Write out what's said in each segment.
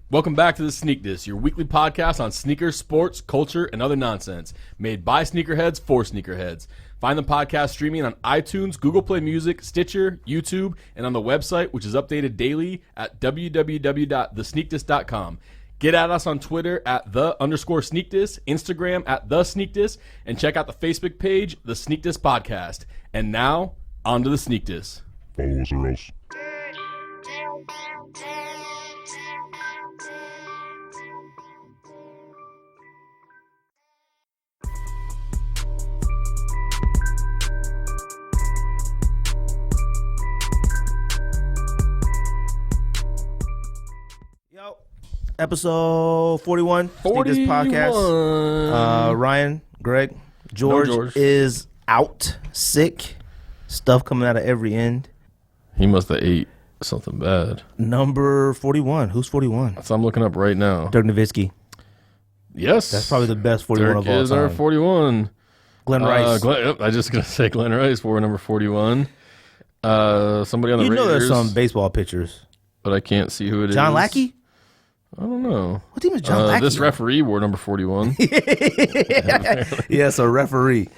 Welcome back to the Sneak Diss, your weekly podcast on sneakers, sports, culture, and other nonsense. Made by sneakerheads for sneakerheads. Find the podcast streaming on iTunes, Google Play Music, Stitcher, YouTube, and on the website, which is updated daily at www.thesneakdiss.com. Get at us on Twitter at @the_sneakdiss, Instagram at @thesneakdiss, and check out the Facebook page, The Sneak Diss Podcast. And now, on to the Sneak Diss. Follow us or else. Episode 41, Sneak Diss Podcast. Ryan, Greg, George is out, sick, stuff coming out of every end. He must have ate something bad. Number 41, who's 41? That's what I'm looking up right now. Dirk Nowitzki. Yes. That's probably the best 41 Dirk of all time. is our 41. Glenn Rice. I just going to say Glenn Rice for number 41. Somebody on the Raiders. You know there's some baseball pitchers. But I can't see who it is. John Lackey? I don't know. What team is John Lackey? This referee wore number 41. Yeah, so referee.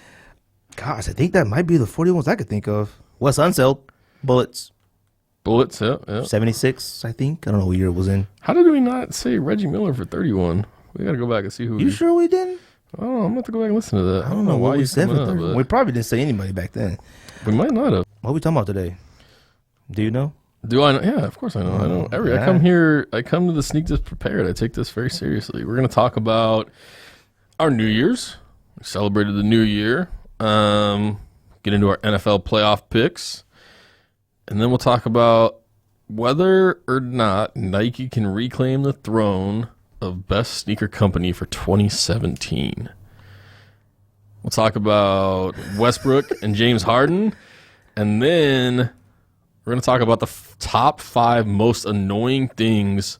Gosh, I think that might be the 41s I could think of. Wes Unseld, Bullets. Bullets, yeah. 76, I think. I don't know what year it was in. How did we not say Reggie Miller for 31? We got to go back and see who. You sure we didn't? Oh, I'm going to have to go back and listen to that. I don't know why we said for 31. We probably didn't say anybody back then. We might not have. What are we talking about today? Do you know? Do I know? Yeah, of course I know. I know. I come to the Sneak Diss prepared. I take this very seriously. We're going to talk about our New Year's. We celebrated the new year. Get into our NFL playoff picks. And then we'll talk about whether or not Nike can reclaim the throne of best sneaker company for 2017. We'll talk about Westbrook and James Harden. And then we're going to talk about the top 5 most annoying things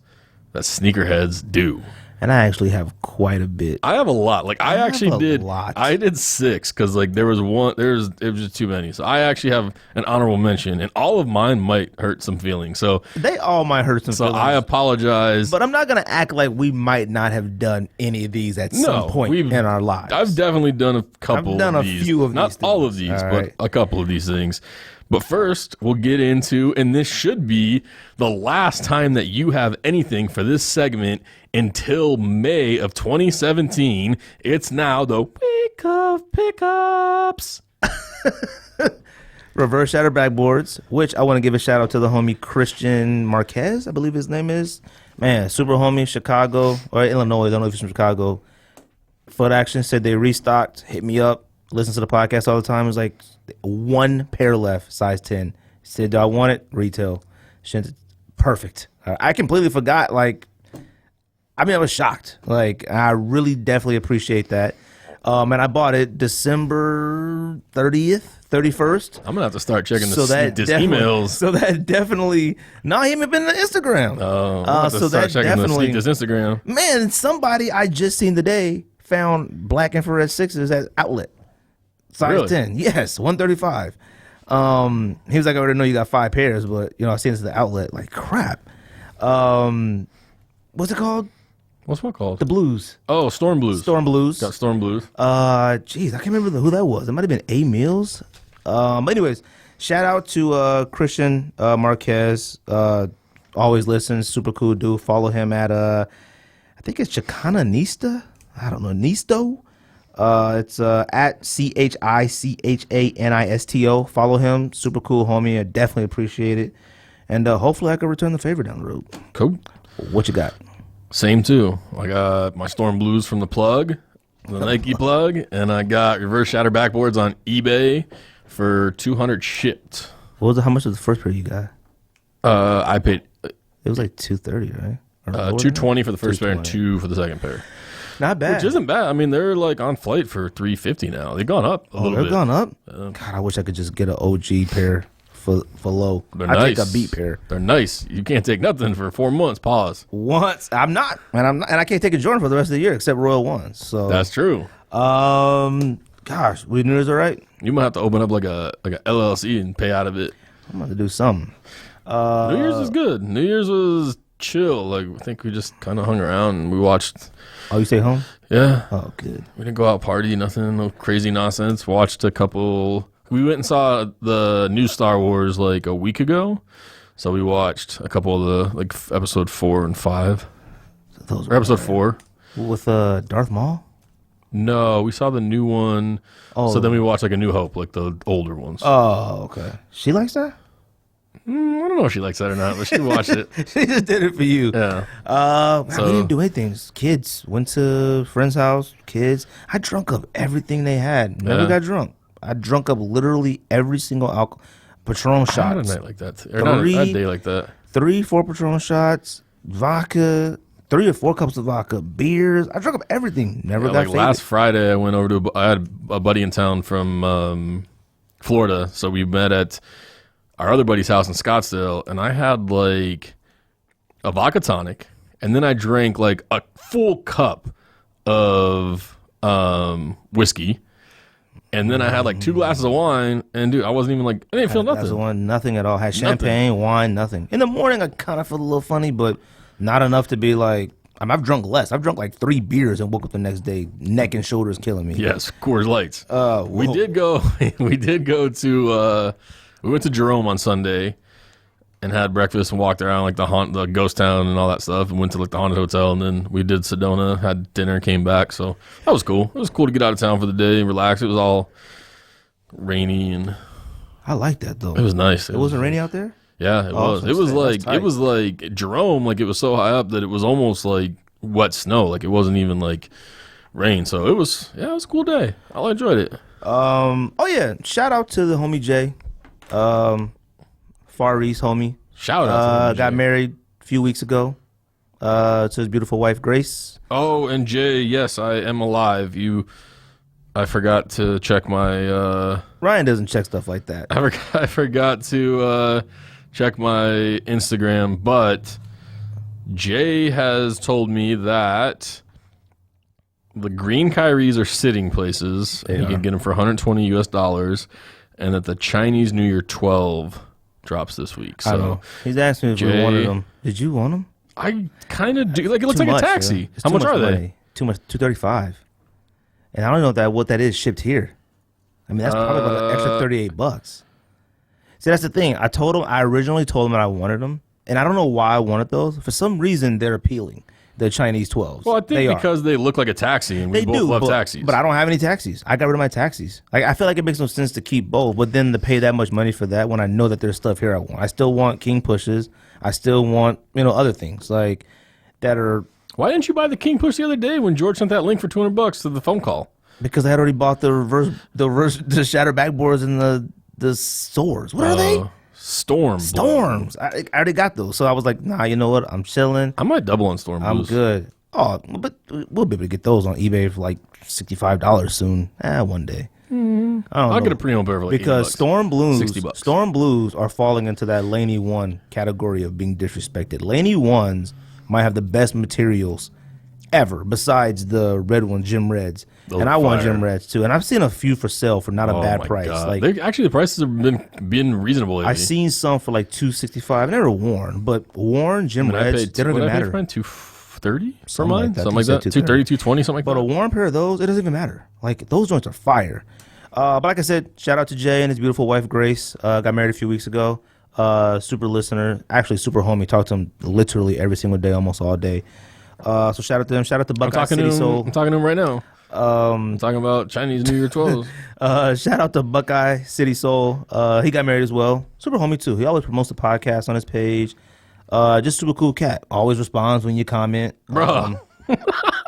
that sneakerheads do. And I actually have quite a bit. I have a lot. I actually did. Lot. I did 6 because there was one. It was just too many. So I actually have an honorable mention, and all of mine might hurt some feelings. So they all might hurt some feelings. So I apologize. But I'm not going to act like we might not have done any of these at some point in our lives. I've definitely done a couple. I've done of a these. few of Not these. Not all of these, but a couple of these things. But first, we'll get into, and this should be the last time that you have anything for this segment until May of 2017. It's now the week of pickups. Reverse shatter backboards, which I want to give a shout out to the homie Christian Marquez, I believe his name is. Man, super homie, Chicago, or Illinois, I don't know if he's from Chicago. Foot Action said they restocked, hit me up, listen to the podcast all the time. It was like 1 pair left, size 10. Said, do I want it? Retail. Perfect. I completely forgot. I was shocked. I really definitely appreciate that. And I bought it December 30th, 31st. I'm going to have to start checking the emails. So that definitely, no, he haven't been on Instagram. Oh, I'm have to start checking the Sneak Diss Instagram. Man, somebody I just seen today found black infrared 6s at Outlet. Size 10. Yes, 135. He was like, I already know you got 5 pairs, but, I seen this at the Outlet. Crap. What's it called? What's what called? The Blues. Oh, Storm Blues. Storm Blues. Got Storm Blues. Jeez, I can't remember who that was. It might have been A. Mills. But anyways, shout out to Christian Marquez. Always listens. Super cool dude. Follow him at, I think it's Chicana Nista. I don't know. Nisto. It's at CHICHANISTO. Follow him. Super cool homie. I definitely appreciate it. And hopefully I can return the favor down the road. Cool. What you got? Same too. I got my Storm Blues from the plug, the Nike plug, and I got reverse shatter backboards on eBay for $200 shipped. What was it? How much was the first pair you got? I paid. It was like $230, right? $220 for the first pair and $2 for the second pair. Not bad. Which isn't bad. I mean, they're on flight for $350 now. They've gone up a little bit. They've gone up? God, I wish I could just get an OG pair for low. They're I nice. take a beat pair. They're nice. You can't take nothing for 4 months. Pause. Once. I'm not. And I can't take a Jordan for the rest of the year except Royal Ones. So that's true. Gosh, we New Year's all right? You might have to open up like a LLC and pay out of it. I'm going to do something. New Year's is good. New Year's was chill. Like, I think we just kind of hung around and we watched. Oh, you stay home? Yeah. Oh, good. We didn't go out party, nothing, no crazy nonsense. Watched a couple. We went and saw the new Star Wars like a week ago. So we watched a couple of the, like, episode 4 and 5. Or episode 4. With Darth Maul? No, we saw the new one. Oh. So then we watched like A New Hope, like the older ones. Oh, okay. She likes that? I don't know if she likes that or not, but she watched it. She just did it for you. Yeah. We didn't do anything. Kids. Went to friend's house. Kids. I drunk up everything they had. Never got drunk. I drunk up literally every single alcohol. Patron shots. I had a night like that. Or not a day like that. 3-4 Patron shots. Vodka. 3 or 4 cups of vodka. Beers. I drank up everything. Never got faded. Last Friday, I went over to. I had a buddy in town from Florida, so we met at our other buddy's house in Scottsdale, and I had like a vodka tonic, and then I drank like a full cup of whiskey, and then I had like 2 glasses of wine, and dude, I wasn't even like, I didn't feel nothing. Wine, nothing at all. Had champagne, wine, nothing. In the morning, I kind of felt a little funny, but not enough to be like, I've drunk less. I've drunk like 3 beers and woke up the next day, neck and shoulders killing me. Yes, Coors Lights. We did go. We did go to. We went to Jerome on Sunday and had breakfast and walked around like the ghost town and all that stuff, and went to like the haunted hotel, and then we did Sedona, had dinner, and came back. So that was cool. It was cool to get out of town for the day and relax. It was all rainy and I like that though. It was nice. It wasn't rainy out there? Yeah, it was. It was like Jerome, like it was so high up that it was almost like wet snow. Like it wasn't even like rain. So it was a cool day. I enjoyed it. Oh yeah. Shout out to the homie Jay. Far East homie. Shout out to got married a few weeks ago. To his beautiful wife Grace. Oh, and Jay, yes, I am alive. I forgot to check my Ryan doesn't check stuff like that. I forgot to check my Instagram, but Jay has told me that the green Kyries are sitting places, and you can get them for $120 US, and that the Chinese New Year 12 drops this week. So I know. He's asked me if we wanted them. Did you want them? I kind of do. Like it looks like a taxi. How much are they? Too much. $235. And I don't know what that is shipped here. I mean, that's probably about an extra $38. See, that's the thing. I originally told him that I wanted them, and I don't know why I wanted those. For some reason, they're appealing. The Chinese 12s. Well, I think because they look like a taxi, and we both love taxis. But I don't have any taxis. I got rid of my taxis. I feel like it makes no sense to keep both, but then to pay that much money for that when I know that there's stuff here I want. I still want King Pushes. I still want other things like that are. Why didn't you buy the King Push the other day when George sent that link for $200 to the phone call? Because I had already bought the shatter backboards in the stores. What are they? Storms. I already got those. So I was like, nah, you know what? I'm chilling. I might double on Storm Blues. I'm good. Oh, but we'll be able to get those on eBay for like $65 soon. One day. I'll get a pre-owned pair for like because $80. Storm Blues are falling into that Laney 1 category of being disrespected. Laney 1s might have the best materials ever besides the red ones, Gym Reds. Those and I want Gym Reds too. And I've seen a few for sale for not a bad price. God. Like actually, the prices have been reasonable lately. I've seen some for like $265. Never worn, but worn Gym Reds, they don't even matter. $230 for mine, something like that. $230, $220, something like that. But a worn pair of those, it doesn't even matter. Like those joints are fire. But like I said, shout out to Jay and his beautiful wife Grace. Got married a few weeks ago. Super listener, actually super homie. Talked to him literally every single day, almost all day. So shout out to them. Shout out to Buckeye City Soul. I'm talking to him right now. I'm talking about Chinese New Year 12s. Shout out to Buckeye City Soul. He got married as well. Super homie too. He always promotes the podcast on his page. Just super cool cat. Always responds when you comment. Bro.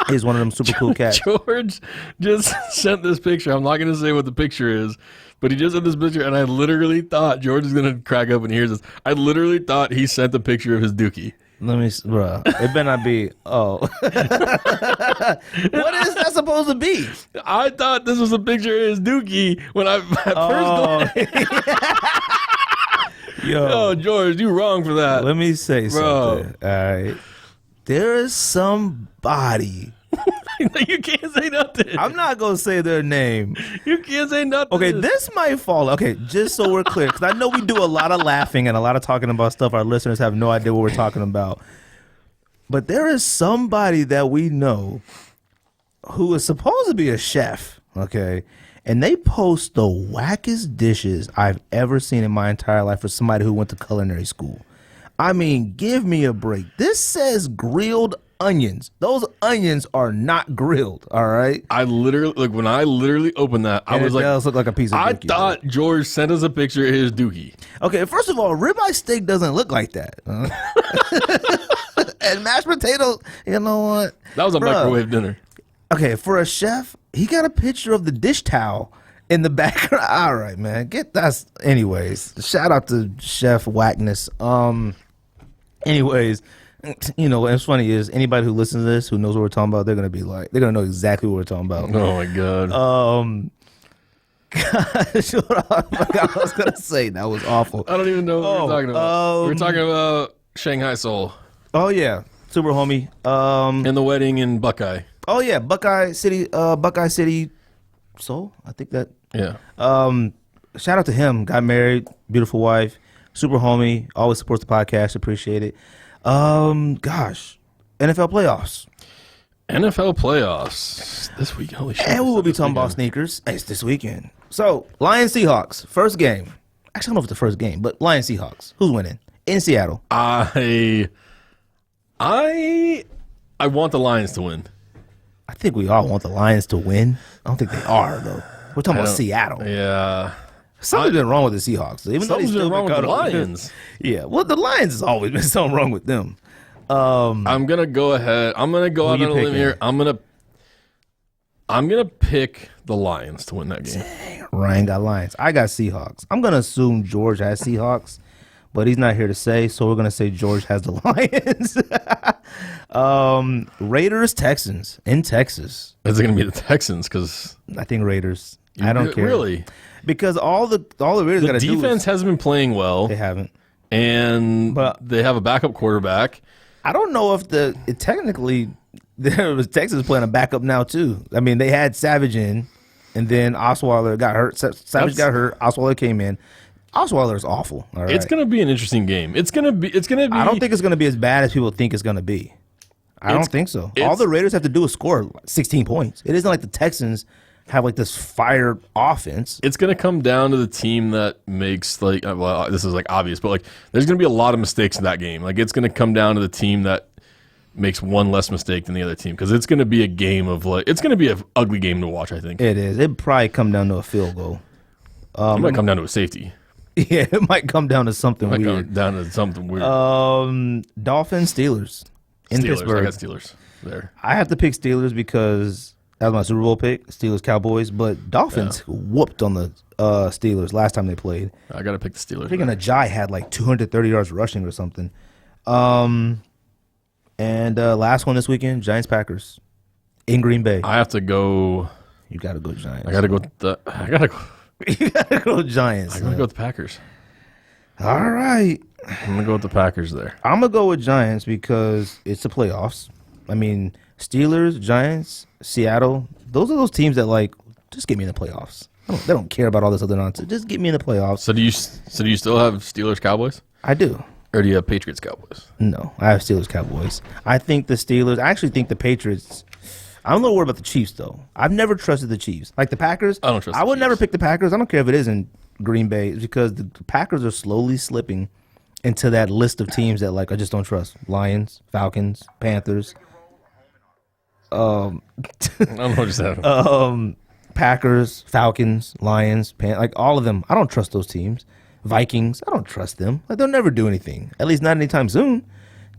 He's one of them super cool cats. George just sent this picture. I'm not going to say what the picture is, but he just sent this picture, and I literally thought George is going to crack up when he hears this. I literally thought he sent a picture of his dookie. Let me, bro. It better not be. Oh, what is that supposed to be? I thought this was a picture of his dookie when I first. Yo, George, you wrong for that. Let me say something. All right, there is somebody. You can't say nothing. I'm not gonna say their name. You can't say nothing. Okay, this might fall. Okay, just so we're clear, because I know we do a lot of laughing and a lot of talking about stuff our listeners have no idea what we're talking about. But there is somebody that we know who is supposed to be a chef, okay? And they post the wackest dishes I've ever seen in my entire life for somebody who went to culinary school. I mean, give me a break. This says grilled onions. Those onions are not grilled, all right? I literally, like, when I literally opened that, I was like, does look like a piece of I dookie, thought George sent us a picture of his dookie. Okay, first of all, ribeye steak doesn't look like that. And mashed potatoes, you know what? That was a Bruh. microwave dinner. Okay, for a chef, he got a picture of the dish towel in the background. All right, man. Anyways, shout out to Chef Wackness. Anyways, you know what's funny is anybody who listens to this who knows what we're talking about, they're gonna know exactly what we're talking about. Oh my god. Gosh, what I was gonna say, that was awful. I don't even know what we're talking about. We're talking about Shanghai Soul. Oh yeah, super homie. And the wedding in Buckeye. Oh yeah, Buckeye City Soul. I think that. Yeah. Shout out to him. Got married, beautiful wife, super homie. Always supports the podcast. Appreciate it. Gosh, NFL playoffs. NFL playoffs this week. Holy shit! And we will be talking about sneakers. It's this weekend. So Lions Seahawks first game. Actually, I don't know if it's the first game, but Lions Seahawks. Who's winning in Seattle? I want the Lions to win. I think we all want the Lions to win. I don't think they are though. We're talking about Seattle. Yeah. Something's been wrong with the Seahawks. Even though Something's been wrong with the Lions. Yeah. Well, the Lions has always been something wrong with them. I'm gonna go ahead. I'm gonna go out on a limb here. I'm gonna pick the Lions to win that game. Dang, Ryan got Lions. I got Seahawks. I'm gonna assume George has Seahawks, but he's not here to say, so we're gonna say George has the Lions. Raiders Texans in Texas. Is it gonna be the Texans? Because I think Raiders. I don't care really, because all the Raiders got to do. Defense hasn't been playing well. They haven't, but they have a backup quarterback. I don't know if technically there was Texas playing a backup now too. I mean, they had Savage in, and then Osweiler got hurt. Savage got hurt. Osweiler came in. Osweiler is awful. All right. It's going to be an interesting game. It's going to be. I don't think it's going to be as bad as people think it's going to be. I don't think so. All the Raiders have to do is score 16 points. It isn't like the Texans have like this fire offense. It's going to come down to the team that makes like, well, this is like obvious, but like there's going to be a lot of mistakes in that game. Like it's going to come down to the team that makes one less mistake than the other team, because it's going to be a game of like, it's going to be an ugly game to watch. I think it is. It'd probably come down to a field goal. It might come down to a safety. Yeah, it might come down to something weird. Come down to something weird. Dolphins, Steelers in Pittsburgh. I got Steelers there. I have to pick Steelers because that was my Super Bowl pick, Steelers Cowboys. But Dolphins whooped on the Steelers last time they played. I got to pick the Steelers. I think Ajayi had like 230 yards rushing or something. And last one this weekend, Giants Packers in Green Bay. I have to go. You got to go Giants. I got to go. I got to go. You got to go Giants. I'm going to go with the Packers. All right. I'm going to go with the Packers there. I'm going to go with Giants because it's the playoffs. I mean, Steelers, Giants, Seattle, those are those teams that, like, just get me in the playoffs. They don't care about all this other nonsense. Just get me in the playoffs. So do you still have Steelers Cowboys? I do. Or do you have Patriots Cowboys? No, I have Steelers Cowboys. I think the Steelers, I actually think the Patriots, I'm a little worried about the Chiefs, though. I've never trusted the Chiefs. Like the Packers, I don't trust I would the never Chiefs. pick the Packers. I don't care if it is in Green Bay. It's because the Packers are slowly slipping into that list of teams that, like, I just don't trust. Lions, Falcons, Panthers. I don't know what just happened. Packers, Falcons, Lions, like all of them. I don't trust those teams. Vikings, I don't trust them. Like, they'll never do anything. At least not anytime soon.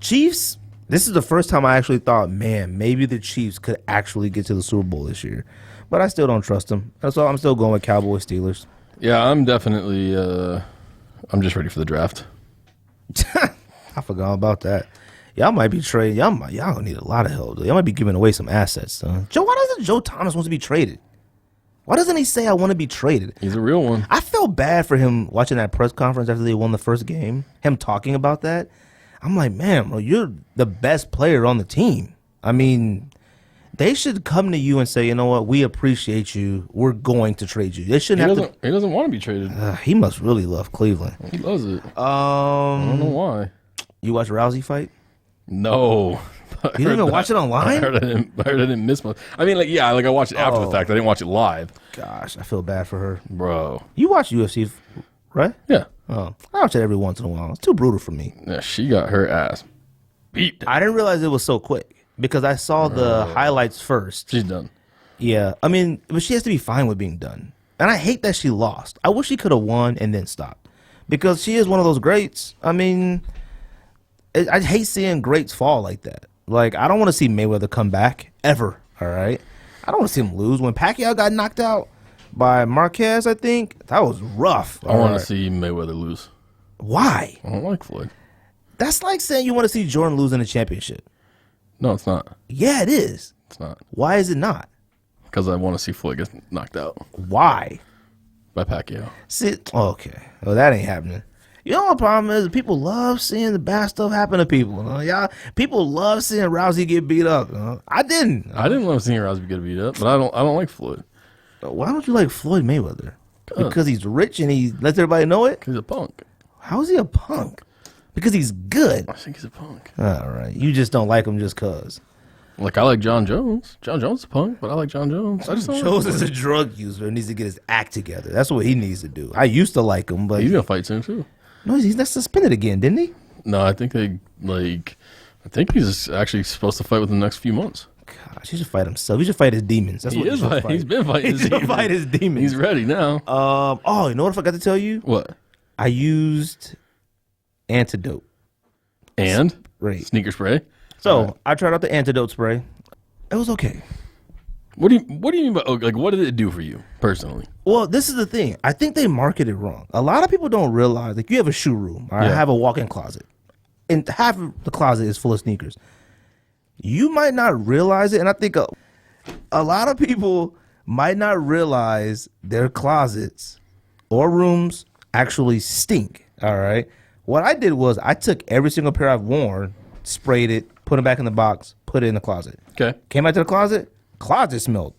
Chiefs, this is the first time I actually thought, man, maybe the Chiefs could actually get to the Super Bowl this year. But I still don't trust them. So I'm still going with Cowboys, Steelers. Yeah, I'm definitely. I'm just ready for the draft. I forgot about that. Y'all might be trading. Y'all gonna need a lot of help. Y'all might be giving away some assets. Joe, why doesn't Joe Thomas want to be traded? Why doesn't he say I want to be traded? He's a real one. I felt bad for him watching that press conference after they won the first game. Him talking about that. I'm like, man, bro, you're the best player on the team. I mean, they should come to you and say, you know what, we appreciate you. We're going to trade you. They shouldn't have to. He doesn't want to be traded. He must really love Cleveland. He loves it. I don't know why. You watch Rousey fight? No. You didn't even watch it online? I heard I didn't miss much. I mean, like, yeah, like I watched it after the fact. I didn't watch it live. Gosh, I feel bad for her. Bro. You watch UFC, right? Yeah. Oh, I watch it every once in a while. It's too brutal for me. Yeah, she got her ass beat. I didn't realize it was so quick because I saw the highlights first. She's done. Yeah, I mean, but she has to be fine with being done. And I hate that she lost. I wish she could have won and then stopped because she is one of those greats. I mean, I hate seeing greats fall like that. Like, I don't want to see Mayweather come back ever, all right? I don't want to see him lose. When Pacquiao got knocked out by Marquez, I think, that was rough. I want to see Mayweather lose. Why? I don't like Floyd. That's like saying you want to see Jordan lose in a championship. No, it's not. Yeah, it is. It's not. Why is it not? Because I want to see Floyd get knocked out. Why? By Pacquiao. See, okay. Well, that ain't happening. You know what the problem is? People love seeing the bad stuff happen to people. Y'all, people love seeing Rousey get beat up. I didn't. I didn't love seeing Rousey get beat up, but I don't like Floyd. Why don't you like Floyd Mayweather? Because he's rich and he lets everybody know it? He's a punk. How is he a punk? Because he's good. I think he's a punk. All right. You just don't like him just because. Like, I like John Jones. John Jones is a punk, but I like John Jones. I just don't Jones like is a drug user and needs to get his act together. That's what he needs to do. I used to like him, but he's going to fight soon, too. No, he's not suspended again, didn't he? No, I think he's actually supposed to fight within the next few months. Gosh, he should fight himself. He should fight his demons. That's what he should fight. He's been fighting his demons. Fight his demons. He's ready now. Oh, you know what I forgot to tell you? What? I used antidote. And? Right. Sneaker spray? So, I tried out the antidote spray. It was okay. What do you mean by, like, what did it do for you personally? Well, this is the thing. I think they market it wrong. A lot of people don't realize, like, you have a shoe room. Or I have a walk-in closet. And half of the closet is full of sneakers. You might not realize it, and I think a lot of people might not realize their closets or rooms actually stink, all right? What I did was I took every single pair I've worn, sprayed it, put it back in the box, put it in the closet. Okay. Came out to the closet smelled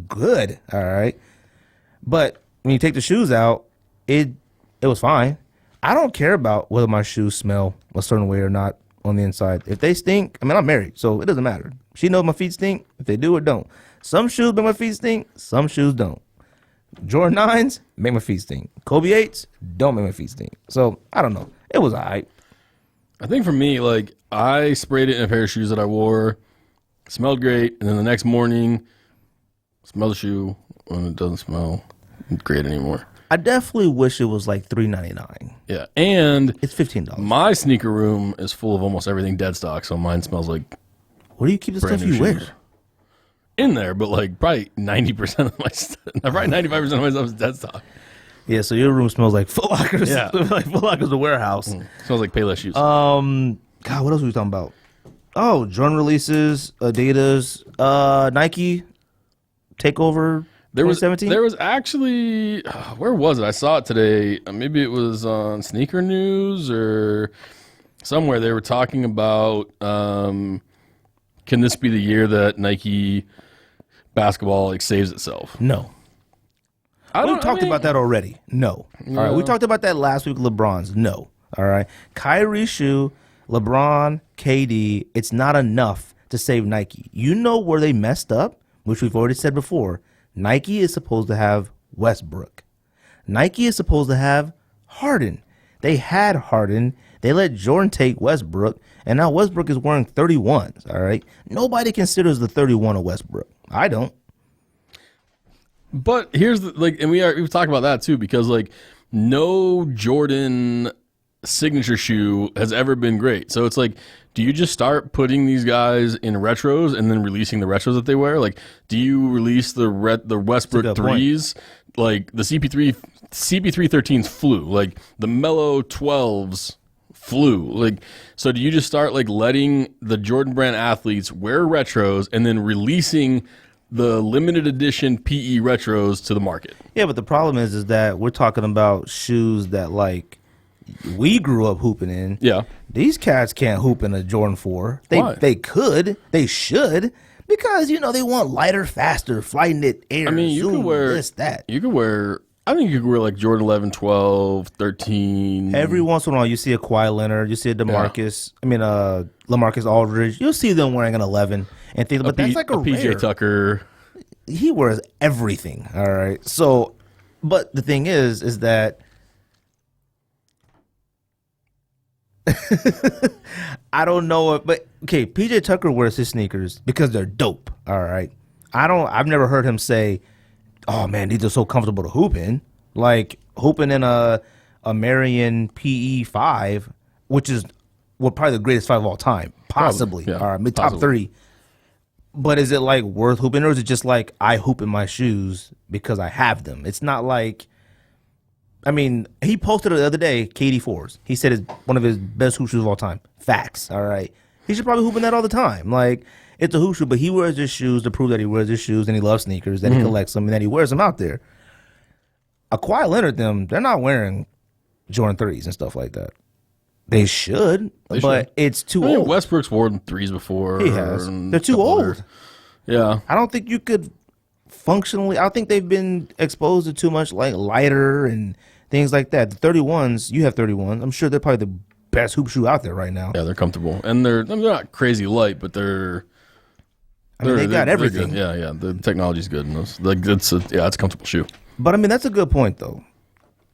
good, all right? But when you take the shoes out, it was fine. I don't care about whether my shoes smell a certain way or not on the inside. If they stink, I mean, I'm married, so it doesn't matter. She knows my feet stink, if they do or don't. Some shoes make my feet stink, some shoes don't. Jordan 9s make my feet stink. Kobe 8s don't make my feet stink. So, I don't know. It was all right. I think for me, like, I sprayed it in a pair of shoes that I wore. Smelled great, and then the next morning, smell the shoe, and it doesn't smell great anymore. I definitely wish it was like $3.99. Yeah, and it's $15. My sneaker room is full of almost everything dead stock, so mine smells like. Where do you keep the stuff you wear? In there, but like probably 90% of my stuff, probably 95% of my stuff is dead stock. Yeah, so your room smells like Foot Locker's. Yeah, like Foot Locker's a warehouse. Smells like Payless shoes. God, what else were we talking about? Oh, Jordan releases, Adidas, Nike, Takeover. There was 2017? actually, where was it? I saw it today. Maybe it was on Sneaker News or somewhere. They were talking about, can this be the year that Nike basketball like saves itself? No. We talked about that already. No. All right. We talked about that last week with LeBron's. No. All right. Kyrie shoe, LeBron, KD, it's not enough to save Nike. You know where they messed up, which we've already said before. Nike is supposed to have Westbrook. Nike is supposed to have Harden. They had Harden. They let Jordan take Westbrook, and now Westbrook is wearing 31s, all right? Nobody considers the 31 a Westbrook. I don't. But here's the, like, and we've talked about that too, because like no Jordan signature shoe has ever been great. So it's like, do you just start putting these guys in retros and then releasing the retros that they wear? Like, do you release the Westbrook threes? Like the CP3 13s flew. Like the Melo 12s flew. Like, so do you just start like letting the Jordan brand athletes wear retros and then releasing the limited edition PE retros to the market? Yeah, but the problem is that we're talking about shoes that like we grew up hooping in. Yeah. These cats can't hoop in a Jordan 4. They could. They should. Because, you know, they want lighter, faster, flight knit air. I mean, you zoom, could wear this, that. You could wear I think you could wear like Jordan 11, 12, 13. Every once in a while, you see a Kawhi Leonard, you see a LaMarcus Aldridge. You'll see them wearing an 11 and things, but that's like a PJ rare. Tucker. He wears everything. All right. So, but the thing is that I don't know. But okay, PJ Tucker wears his sneakers because they're dope. All right. I've never heard him say, "Oh man, these are so comfortable to hoop in." Like hooping in a Marion PE 5, which is probably the greatest 5 of all time, possibly. Probably, yeah, all right, top 3. But is it like worth hooping, or is it just like I hoop in my shoes because I have them? It's not like. I mean, he posted it the other day, KD4s. He said it's one of his best hoop shoes of all time. Facts, all right. He should probably hoop in that all the time. Like, it's a hoop shoe, but he wears his shoes to prove that he wears his shoes and he loves sneakers, that he collects them, and that he wears them out there. A Kawhi Leonard, they're not wearing Jordan 3s and stuff like that. They should, but it's too old. Westbrook's worn 3s before. He has. They're too old. Yeah. I don't think you could functionally. I think they've been exposed to too much like lighter and things like that. The 31s, you have 31s. I'm sure they're probably the best hoop shoe out there right now. Yeah, they're comfortable. And they're not crazy light, but they're they got everything. Yeah, yeah. The technology's good in those. Like it's a comfortable shoe. But I mean, that's a good point though.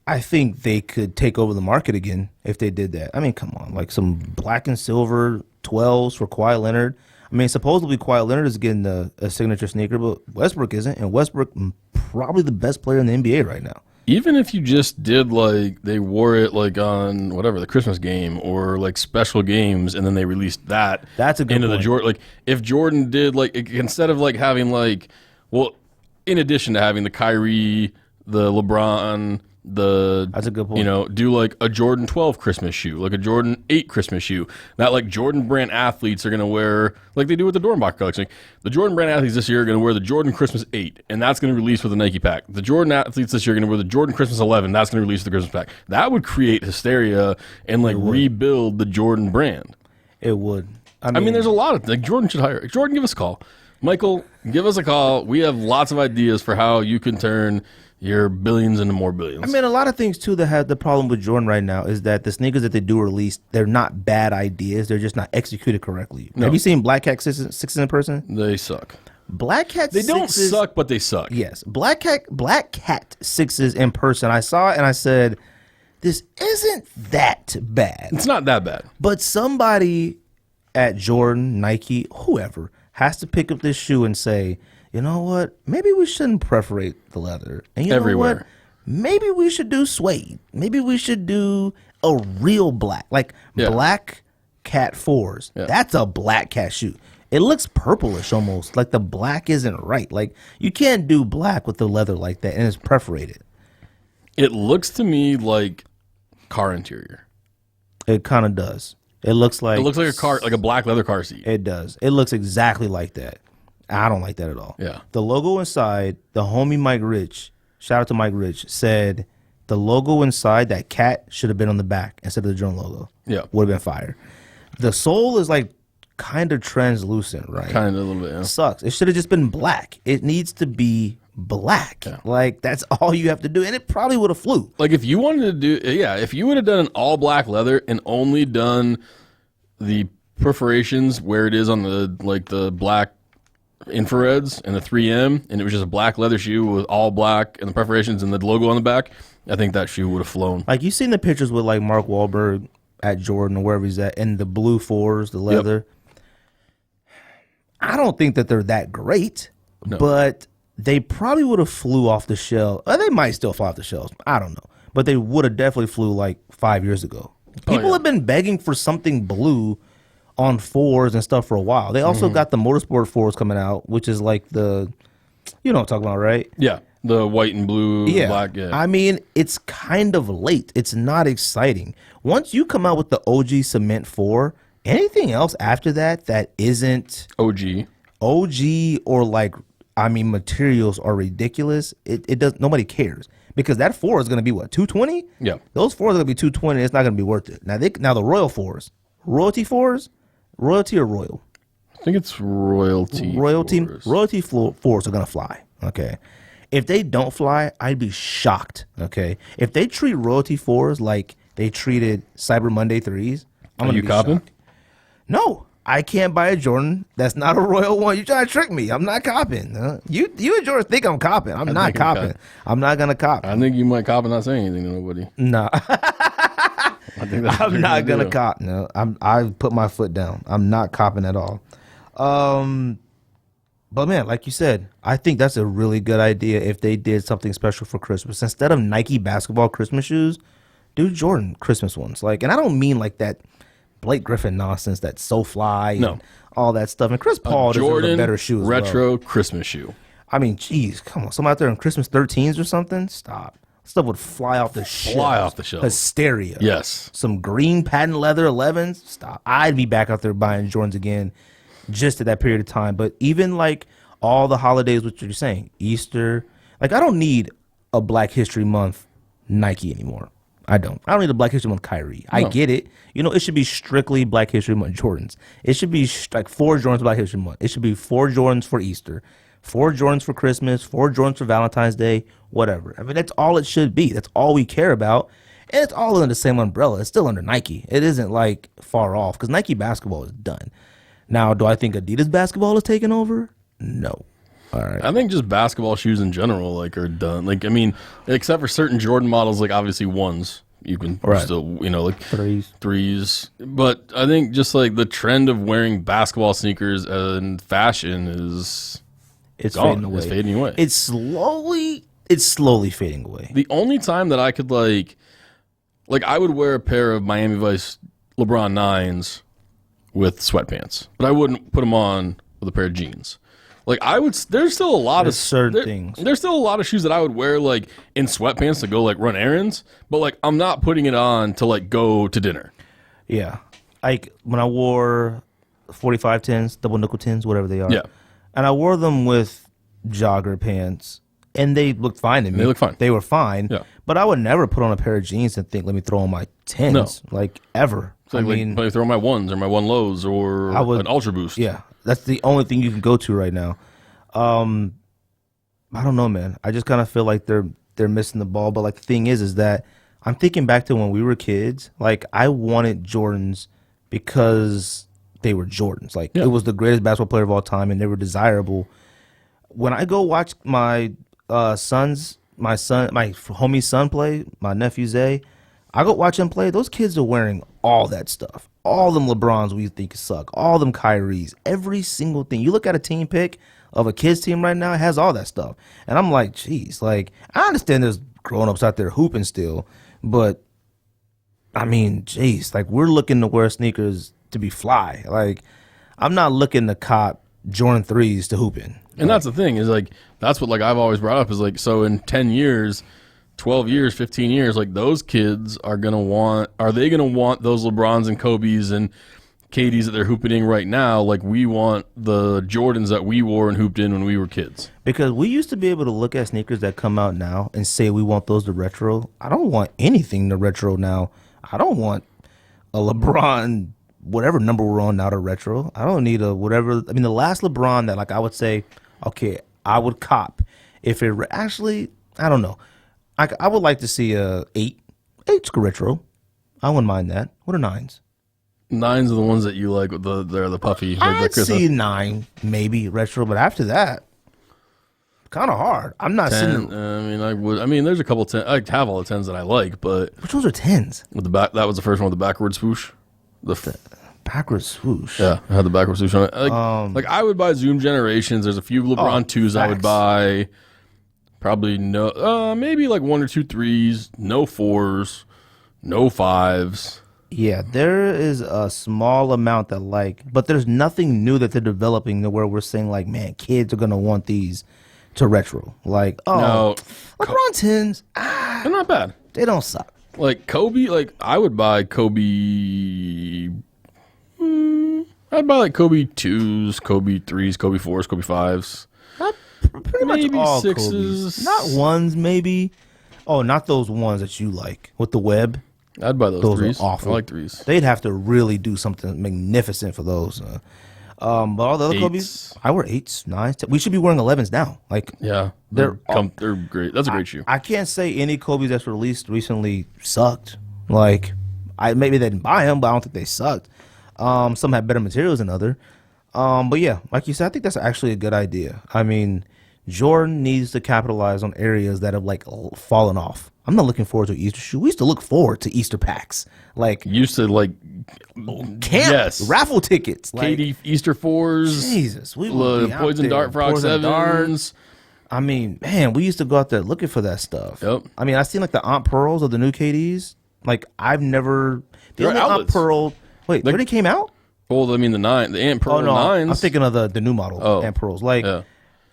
I think they could take over the market again if they did that. I mean, come on, like some black and silver 12s for Kawhi Leonard. I mean, supposedly Kawhi Leonard is getting a signature sneaker, but Westbrook isn't, and Westbrook probably the best player in the NBA right now. Even if you just did like they wore it like on whatever the Christmas game or like special games, and then they released that. That's a good into point. The Jordan. Like if Jordan did like instead of like having like in addition to having the Kyrie, the LeBron. That's a good point. Do like a Jordan 12 Christmas shoe, like a Jordan 8 Christmas shoe. That like Jordan brand athletes are going to wear, like they do with the Dornbach collection. The Jordan brand athletes this year are going to wear the Jordan Christmas 8, and that's going to release with the Nike pack. The Jordan athletes this year are going to wear the Jordan Christmas 11, that's going to release with the Christmas pack. That would create hysteria and like rebuild the Jordan brand. It would. I mean there's a lot of, like Jordan should hire. Jordan, give us a call. Michael, give us a call. We have lots of ideas for how you can turn your billions into more billions. I mean, a lot of things, too, that have the problem with Jordan right now is that the sneakers that they do release, they're not bad ideas. They're just not executed correctly. No. Have you seen Black Cat sixes in person? They suck. Black Cat They sixes, don't suck, but they suck. Yes. Black Cat 6s in person. I saw it and I said, this isn't that bad. It's not that bad. But somebody at Jordan, Nike, whoever, has to pick up this shoe and say, you know what? Maybe we shouldn't perforate the leather. And you Everywhere. know what? Maybe we should do suede. Maybe we should do a real black, like Black Cat 4s. Yeah. That's a Black Cat shoe. It looks purplish almost, like the black isn't right. Like you can't do black with the leather like that, and it's perforated. It looks to me like car interior. It kind of does. It looks like a car, like a black leather car seat. It does. It looks exactly like that. I don't like that at all. Yeah. The logo inside, the homie Mike Rich, shout out to Mike Rich, said the logo inside, that cat should have been on the back instead of the Jordan logo. Yeah. Would have been fire. The sole is like kind of translucent, right? Kind of a little bit, yeah. Sucks. It should have just been black. It needs to be black. Yeah. Like that's all you have to do. And it probably would have flew. Like if you wanted to do, if you would have done an all black leather and only done the perforations where it is on the black infrareds and the 3M, and it was just a black leather shoe with all black and the perforations and the logo on the back, I think that shoe would have flown. Like you've seen the pictures with like Mark Wahlberg at Jordan or wherever he's at, and the blue 4s, the leather. Yep. I don't think that they're that great, but they probably would have flew off the shelf. Or they might still fly off the shelves. I don't know. But they would have definitely flew like 5 years ago. People have been begging for something blue on 4s and stuff for a while. They also got the motorsport 4s coming out, which is like the, you know what I'm talking about, right? Yeah, the white and blue, black. Yeah. I mean, it's kind of late. It's not exciting. Once you come out with the OG Cement 4, anything else after that isn't OG or like, I mean, materials are ridiculous. It does. Nobody cares because that 4 is going to be what, 220? Yeah, those 4s are going to be 220. It's not going to be worth it. Now the Royal 4s, Royalty 4s. Royalty or Royal? I think it's Royalty. Royalty 4s are going to fly. Okay. If they don't fly, I'd be shocked. Okay, if they treat Royalty 4s like they treated Cyber Monday 3s, I'm gonna be copping? shocked. No, I can't buy a Jordan that's not a Royal 1. You trying to trick me? I'm not copping. You and Jordan think I'm copping. I'm not copping. I'm not gonna cop. I think you might cop and not say anything to nobody. Nah. I'm not gonna do. cop. No, I put my foot down. I'm not copping at all. But man, like you said, I think that's a really good idea if they did something special for Christmas. Instead of Nike basketball Christmas shoes, do Jordan Christmas ones. Like, and I don't mean like that Blake Griffin nonsense, that So Fly and all that stuff. And Chris Paul deserves a better shoe as retro well. Christmas shoe. I mean, geez, come on. Someone out there in Christmas 13s or something? Stop. Stuff would fly off the shelves. Fly off the shelves. Hysteria. Yes. Some green patent leather 11s. Stop. I'd be back out there buying Jordans again just at that period of time. But even like all the holidays, what you're saying, Easter, like I don't need a Black History Month Nike anymore. I don't need a Black History Month Kyrie. I get it. You know, it should be strictly Black History Month Jordans. It should be like 4 Jordans Black History Month. It should be 4 Jordans for Easter, 4 Jordans for Christmas, 4 Jordans for Valentine's Day, whatever. I mean, that's all it should be. That's all we care about. And it's all under the same umbrella. It's still under Nike. It isn't like far off because Nike basketball is done. Now, do I think Adidas basketball is taking over? No. All right. I think just basketball shoes in general like are done. Like I mean, except for certain Jordan models, like obviously ones you can still, you know, like threes. But I think just like the trend of wearing basketball sneakers in fashion is fading away. It's fading away. It's slowly fading away. The only time that I could like I would wear a pair of Miami Vice LeBron 9s with sweatpants, but I wouldn't put them on with a pair of jeans. Like I would, there's still a lot of certain things. There's still a lot of shoes that I would wear like in sweatpants to go like run errands, but like I'm not putting it on to like go to dinner. Yeah, like when I wore 45 10s, double nickel 10s, whatever they are. Yeah, and I wore them with jogger pants, and they looked fine to me. They look fine. They were fine. Yeah, but I would never put on a pair of jeans and think, let me throw on my 10s, like ever. So I mean, let me throw on my ones or my one lows or an Ultra Boost. Yeah. That's the only thing you can go to right now. I don't know, man. I just kind of feel like they're missing the ball. But like the thing is that I'm thinking back to when we were kids. Like I wanted Jordans because they were Jordans. Like it was the greatest basketball player of all time, and they were desirable. When I go watch my homie's son play, my nephew Zay, I go watch him play. Those kids are wearing all that stuff. All them LeBrons we think suck. All them Kyries. Every single thing. You look at a team pick of a kid's team right now, it has all that stuff. And I'm like, geez, like, I understand there's grown-ups out there hooping still, but, I mean, geez, like, we're looking to wear sneakers to be fly. Like, I'm not looking to cop Jordan 3s to hooping. And that's the thing is, like, that's what, like, I've always brought up is, like, so in 10 years, 12 years, 15 years, like those kids are they going to want those LeBrons and Kobe's and KD's that they're hooping in right now? Like we want the Jordans that we wore and hooped in when we were kids. Because we used to be able to look at sneakers that come out now and say we want those to retro. I don't want anything to retro now. I don't want a LeBron, whatever number we're on now, to retro. I don't need a whatever. I mean, the last LeBron that like I would say, okay, I would cop if it actually, I don't know. I would like to see a 8. 8's retro. I wouldn't mind that. What are 9s? 9s are the ones that you like. They're the puffy. I'd see 9 maybe retro, but after that, kind of hard. I'm not 10, sitting. I mean, I would. I mean, there's a couple 10. I have all the 10s that I like, but which ones are 10s? With the back, that was the first one with the backward swoosh. The backwards swoosh. Yeah, I had the backwards swoosh on it. Like I would buy Zoom Generations. There's a few LeBron 2s I would buy. Probably no, maybe like 1 or 2 3s, no 4s, no 5s. Yeah, there is a small amount that like, but there's nothing new that they're developing to where we're saying like, man, kids are gonna want these to retro. Like, no, LeBron 10s, they're not bad. They don't suck. Like Kobe, like I would buy Kobe. I'd buy like Kobe 2s, Kobe 3s, Kobe 4s, Kobe 5s. Pretty maybe much all 6s. Kobe's. Not 1s, maybe. Oh, not those ones that you like with the web. I'd buy those 3s. Are awful. I like 3s. They'd have to really do something magnificent for those. But all the other Kobe's, I wear 8s, 9s. 10s. We should be wearing 11s now. Like, yeah, they're great. That's a great shoe. I can't say any Kobe's that's released recently sucked. Like, maybe they didn't buy them, but I don't think they sucked. Some have better materials than other. But yeah, like you said, I think that's actually a good idea. I mean, Jordan needs to capitalize on areas that have like fallen off. I'm not looking forward to Easter shoe. We used to look forward to Easter packs. Like, used to like camp raffle tickets. Like, KD Easter 4s. Jesus, we would be Poison Dart Frog 7s. I mean, man, we used to go out there looking for that stuff. Yep. I mean, I seen like the Aunt Pearls of the new KDs. Like, I've never. The only Aunt Pearl. Wait, they came out? Well, I mean the Aunt Pearl 9s. I'm thinking of the new model Aunt Pearls. Like,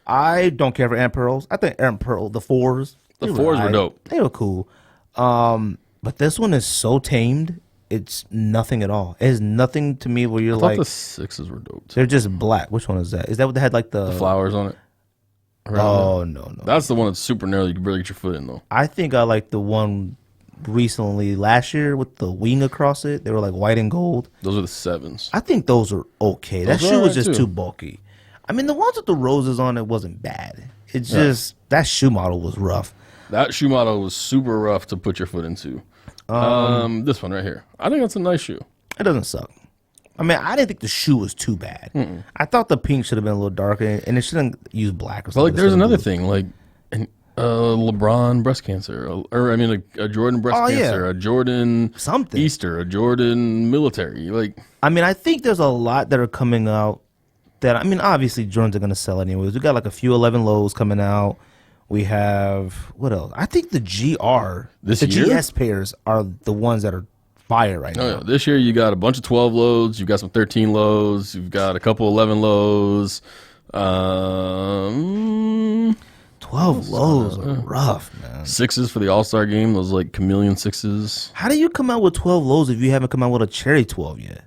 I don't care for Aunt Pearls. I think Aunt Pearl, the 4s. The 4s were dope. They were cool. But this one is so tamed. It's nothing at all. It has nothing to me where you're like. I thought the 6s were dope too. They're just black. Which one is that? Is that what they had like the flowers on it? Oh, no. That's the one that's super narrow. You can barely get your foot in though. I think I like the one recently last year with the wing across it. They were like white and gold. Those are the 7s. I think those are okay. That shoe was just too bulky. I mean, the ones with the roses on it wasn't bad. It's just that shoe model was rough. That shoe model was super rough to put your foot into. This one right here. I think that's a nice shoe. It doesn't suck. I mean, I didn't think the shoe was too bad. I thought the pink should have been a little darker, and it shouldn't use black or something. But like, there's another thing, like LeBron breast cancer, or I mean, a Jordan breast cancer, a Jordan something Easter, a Jordan military. Like, I mean, I think there's a lot that are coming out that, I mean, obviously Jordans are going to sell anyways. We got like a few 11 lows coming out. We have, what else? I think the GS pairs are the ones that are fire right now. Yeah. This year you got a bunch of 12 lows. You've got some 13 lows. You've got a couple 11 lows. 12 lows are rough, man. 6s for the All-Star game. Those like chameleon 6s. How do you come out with 12 lows if you haven't come out with a cherry 12 yet?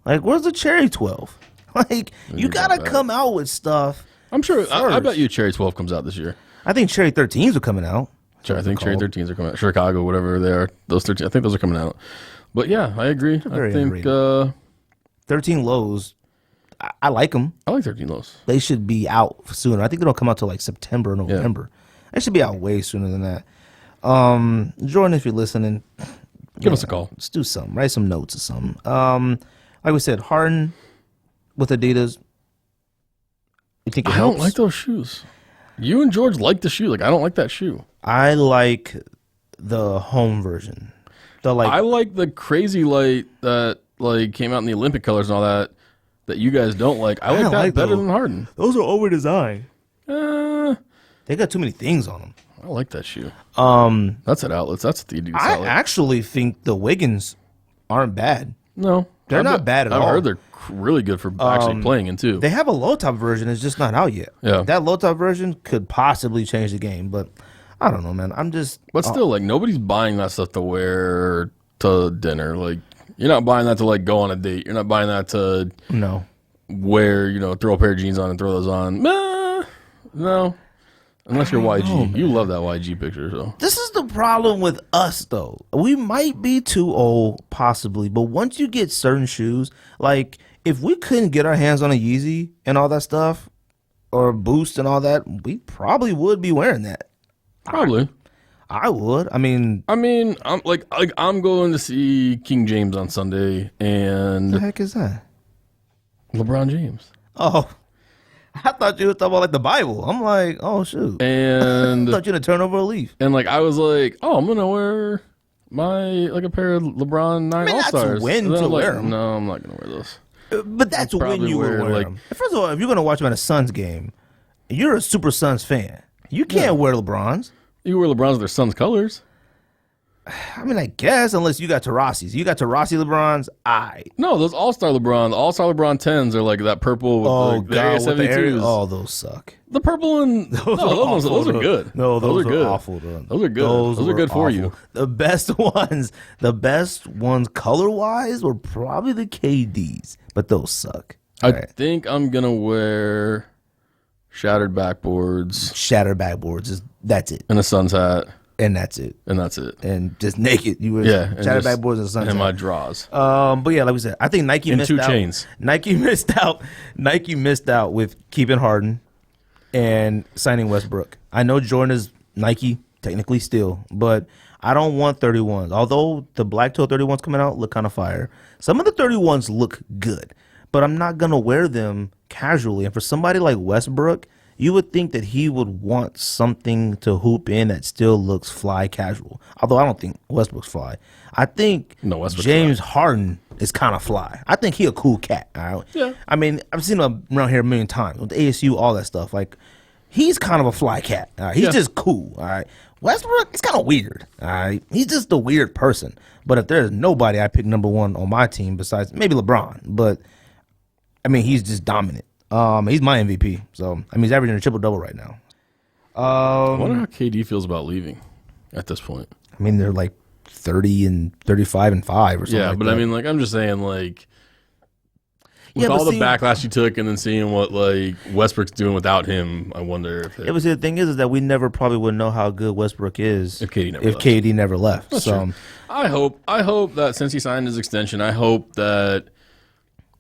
Like, where's the cherry 12? Like, you got to come out with stuff. I'm sure. I bet you cherry 12 comes out this year. I think cherry 13s are coming out. I think cherry 13s are coming out. Chicago, whatever they are. Those 13, I think those are coming out. But yeah, I agree. I think 13 lows, I like them. I like 13 lows. They should be out sooner. I think they don't come out till like September or November. They should be out way sooner than that. Jordan, if you're listening, give us a call. Let's do something. Write some notes or something. Like we said, Harden with Adidas. You think it helps? I don't like those shoes. You and George like the shoe. Like, I don't like that shoe. I like the home version. I like the crazy light that like came out in the Olympic colors and all that you guys don't like. I like that better than Harden. Those are over designed. They got too many things on them. I like that shoe. That's at Outlets. That's the Adidas I outlet. actually think the Wiggins aren't bad. No, they're not bad at all. I've heard they're really good for actually playing in too. They have a low top version. It's just not out yet. Yeah, that low top version could possibly change the game, but I don't know, man. But still, like, nobody's buying that stuff to wear to dinner. Like, you're not buying that to like go on a date. You're not buying that to wear, throw a pair of jeans on and throw those on. No. Unless you're YG. You love that YG picture, so. This is the problem with us, though. We might be too old, possibly, but once you get certain shoes, like, if we couldn't get our hands on a Yeezy and all that stuff, or Boost and all that, we probably would be wearing that. Probably. I would. I mean, I'm going to see King James on Sunday, and what the heck is that? LeBron James. Oh, I thought you were talking about like the Bible. I'm like, oh shoot. And I thought you were gonna turn over a leaf. And like, I was like, oh, I'm gonna wear a pair of LeBron 9 All-Stars. That's when to wear them. No, I'm not gonna wear those. But that's when you would wear them. First of all, if you're gonna watch them at a Suns game, you're a super Suns fan. You can't wear LeBrons. You wear LeBrons with their Suns colors. I mean, I guess, unless you got Tarassi's. You got Tarassi LeBrons, No, those All-Star LeBron, the All-Star LeBron 10s are like that purple with the Area 72s. Oh, those suck. The purple and... those are good. No, those are good. Awful. Though. Those are good. Those are good for awful. you. The best ones color-wise were probably the KDs, but those suck. I think I'm going to wear shattered backboards. Shattered backboards, that's it. And a Suns hat. and that's it. And just naked. You were shadow backboards and sunshine. And my draws. But yeah, like we said, I think Nike missed out. And 2 chains. Nike missed out with keeping Harden and signing Westbrook. I know Jordan is Nike technically still, but I don't want 31s. Although the black toe 31s coming out look kind of fire. Some of the 31s look good, but I'm not going to wear them casually. And for somebody like Westbrook, you would think that he would want something to hoop in that still looks fly casual. Although I don't think Westbrook's fly. I think James Harden is kind of fly. I think he a cool cat. All right? Yeah. I mean, I've seen him around here a million times with the ASU, all that stuff. Like, he's kind of a fly cat. All right? He's just cool. All right. Westbrook, it's kind of weird. All right. He's just a weird person. But if there's nobody I pick number one on my team besides maybe LeBron, but I mean, he's just dominant. He's my MVP. So I mean, he's averaging a triple-double right now. I wonder how KD feels about leaving at this point. I mean, they're like 30 and 35 and 5 or something. Yeah, but I mean, like, I'm just saying, like, with all the backlash you took and then seeing what, like, Westbrook's doing without him, I wonder if it was the thing is that we never probably would know how good Westbrook is if KD never left. That's so true. I hope that since he signed his extension, I hope that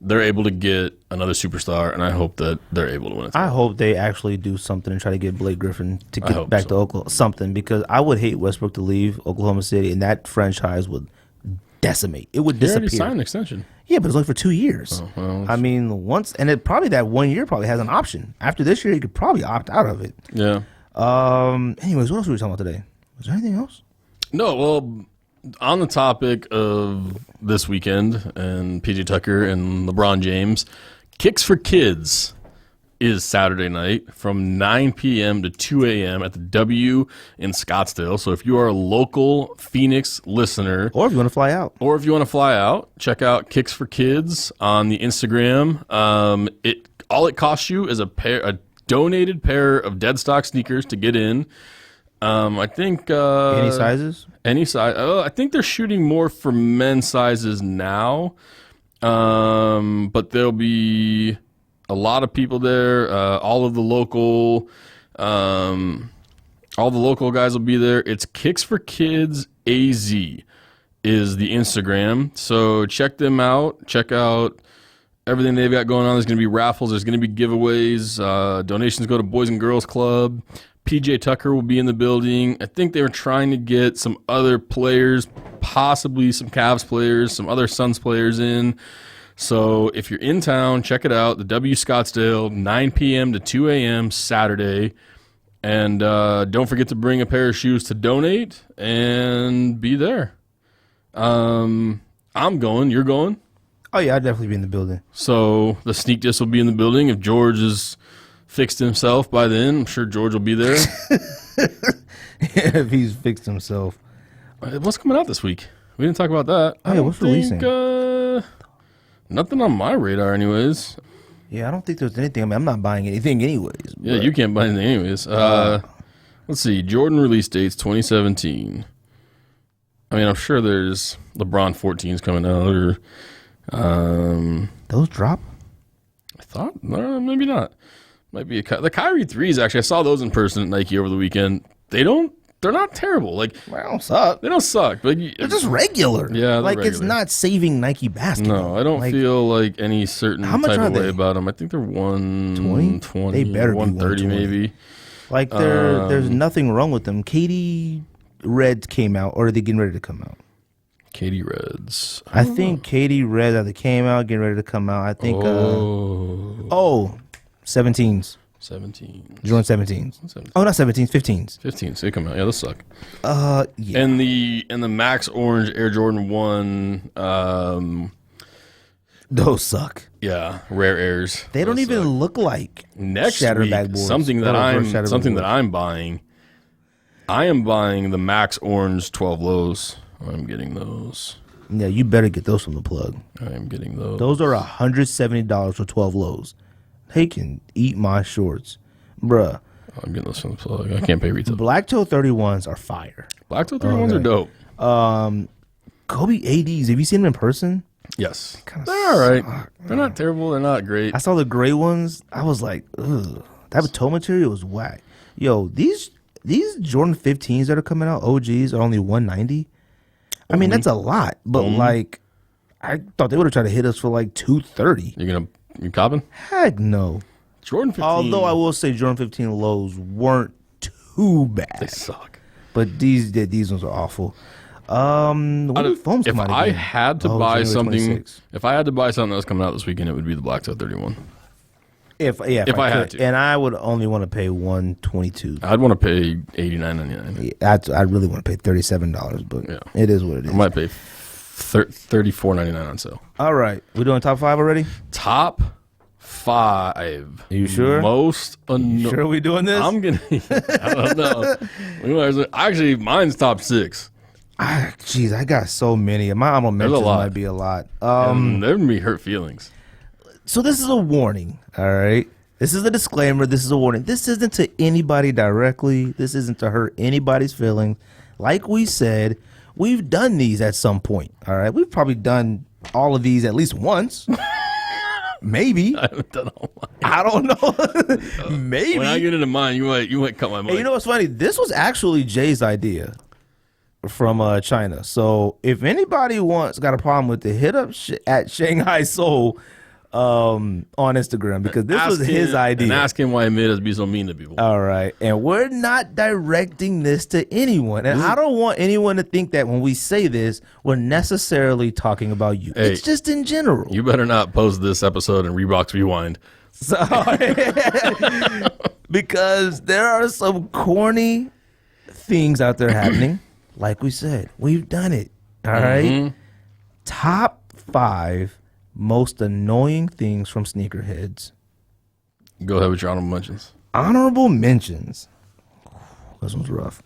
they're able to get another superstar, and I hope that they're able to win it. I hope they actually do something and try to get Blake Griffin to get back to Oklahoma. Something, because I would hate Westbrook to leave Oklahoma City, and that franchise would decimate. It would disappear. He already signed an extension. Yeah, but it's only for 2 years. Oh, well, I mean, once, and it probably that 1 year probably has an option. After this year, you could probably opt out of it. Yeah. Anyways, what else were we talking about today? Was there anything else? No, well, on the topic of this weekend and PJ Tucker and LeBron James, Kicks for Kids is Saturday night from 9 p.m. to 2 a.m. at the W in Scottsdale. So if you are a local Phoenix listener, or if you want to fly out, check out Kicks for Kids on the Instagram. All it costs you is a donated pair of dead stock sneakers to get in. I think any sizes? Any size. I think they're shooting more for men's sizes now, but there'll be a lot of people there. All the local guys will be there. It's Kicks for Kids AZ is the Instagram. So check them out. Check out everything they've got going on. There's going to be raffles. There's going to be giveaways. Donations go to Boys and Girls Club. PJ Tucker will be in the building. I think they were trying to get some other players, possibly some Cavs players, some other Suns players in. So if you're in town, check it out. The W Scottsdale, 9 p.m. to 2 a.m. Saturday. And don't forget to bring a pair of shoes to donate and be there. I'm going. You're going? Oh, yeah, I'd definitely be in the building. So the Sneak Diss will be in the building. If George is fixed himself by then, I'm sure George will be there. If he's fixed himself. What's coming out this week? We didn't talk about that. Oh, yeah, what's releasing? Nothing on my radar anyways. Yeah, I don't think there's anything. I mean, I'm not buying anything anyways. Yeah, you can't buy anything anyways. Let's see. Jordan release dates 2017. I mean, I'm sure there's LeBron 14s coming out. Or those drop? I thought. No, maybe not. Might be the Kyrie 3s, actually. I saw those in person at Nike over the weekend. They're not terrible. Like, well, they don't suck. They don't suck. But they're just regular. Yeah, like regular. It's not saving Nike basketball. No, I don't feel like any certain type of way about them. I think they're 120. They better be 130 maybe. Like there's nothing wrong with them. KD Reds came out, or are they getting ready to come out? KD Reds. I think KD Reds either came out, getting ready to come out. I think. 17s. 17s. Jordan 17s. Oh, not 17s, 15s. 15s. They come out. Yeah, those suck. Yeah. And the Max Orange Air Jordan 1. Those suck. Yeah, rare airs. They don't even look like next shattered week. backboards. Something that I'm buying. I am buying the Max Orange 12 lows. I'm getting those. Yeah, you better get those from the plug. I am getting those. Those are $170 for 12 lows. They can eat my shorts. Bruh. I'm getting those from the plug. I can't pay retail. Black Toe 31s are fire. Black Toe 31s are dope. Kobe ADs, have you seen them in person? Yes. They're all right. They're not terrible. They're not great. I saw the gray ones. I was like, ugh. That toe material was whack. Yo, these these Jordan 15s that are coming out, OGs, are only $190. I mean, that's a lot, but like, I thought they would have tried to hit us for like $230. You copping? Heck no. Jordan 15. Although I will say Jordan 15 lows weren't too bad. They suck. But these ones are awful. When do foams come out If I again? had to buy January something, 26th. if I had to buy something that was coming out this weekend, it would be the Black Toe 31. If I had could. to. And I would only want to pay $122. I'd want to pay $89.99. I really want to pay $37, but it is what it is. I might pay $34.99 on sale. All right, we doing top 5 already? Top 5. Are you sure? Most Sure we doing this? I'm gonna. I don't know. Actually, mine's top 6. Jeez, I got so many. My honorable mentions might be a lot. There would be hurt feelings. So this is a warning, all right? This is a disclaimer. This is a warning. This isn't to anybody directly. This isn't to hurt anybody's feelings. Like we said, we've done these at some point, all right? We've probably done all of these at least once. Maybe. I haven't done all mine. I don't know. Maybe. When I get into mine, you might cut my mic. Hey, you know what's funny? This was actually Jay's idea from China. So if anybody got a problem with it, hit up at Shanghai Soul on Instagram, because this was his idea. And ask him why he made us be so mean to people. All right. And we're not directing this to anyone. And I don't want anyone to think that when we say this, we're necessarily talking about you. Hey, it's just in general. You better not post this episode in Reeboks Rewind. So, because there are some corny things out there happening. Like we said, we've done it. All right. Top 5 most annoying things from Sneakerheads. Go ahead with your honorable mentions. Honorable mentions. This one's rough.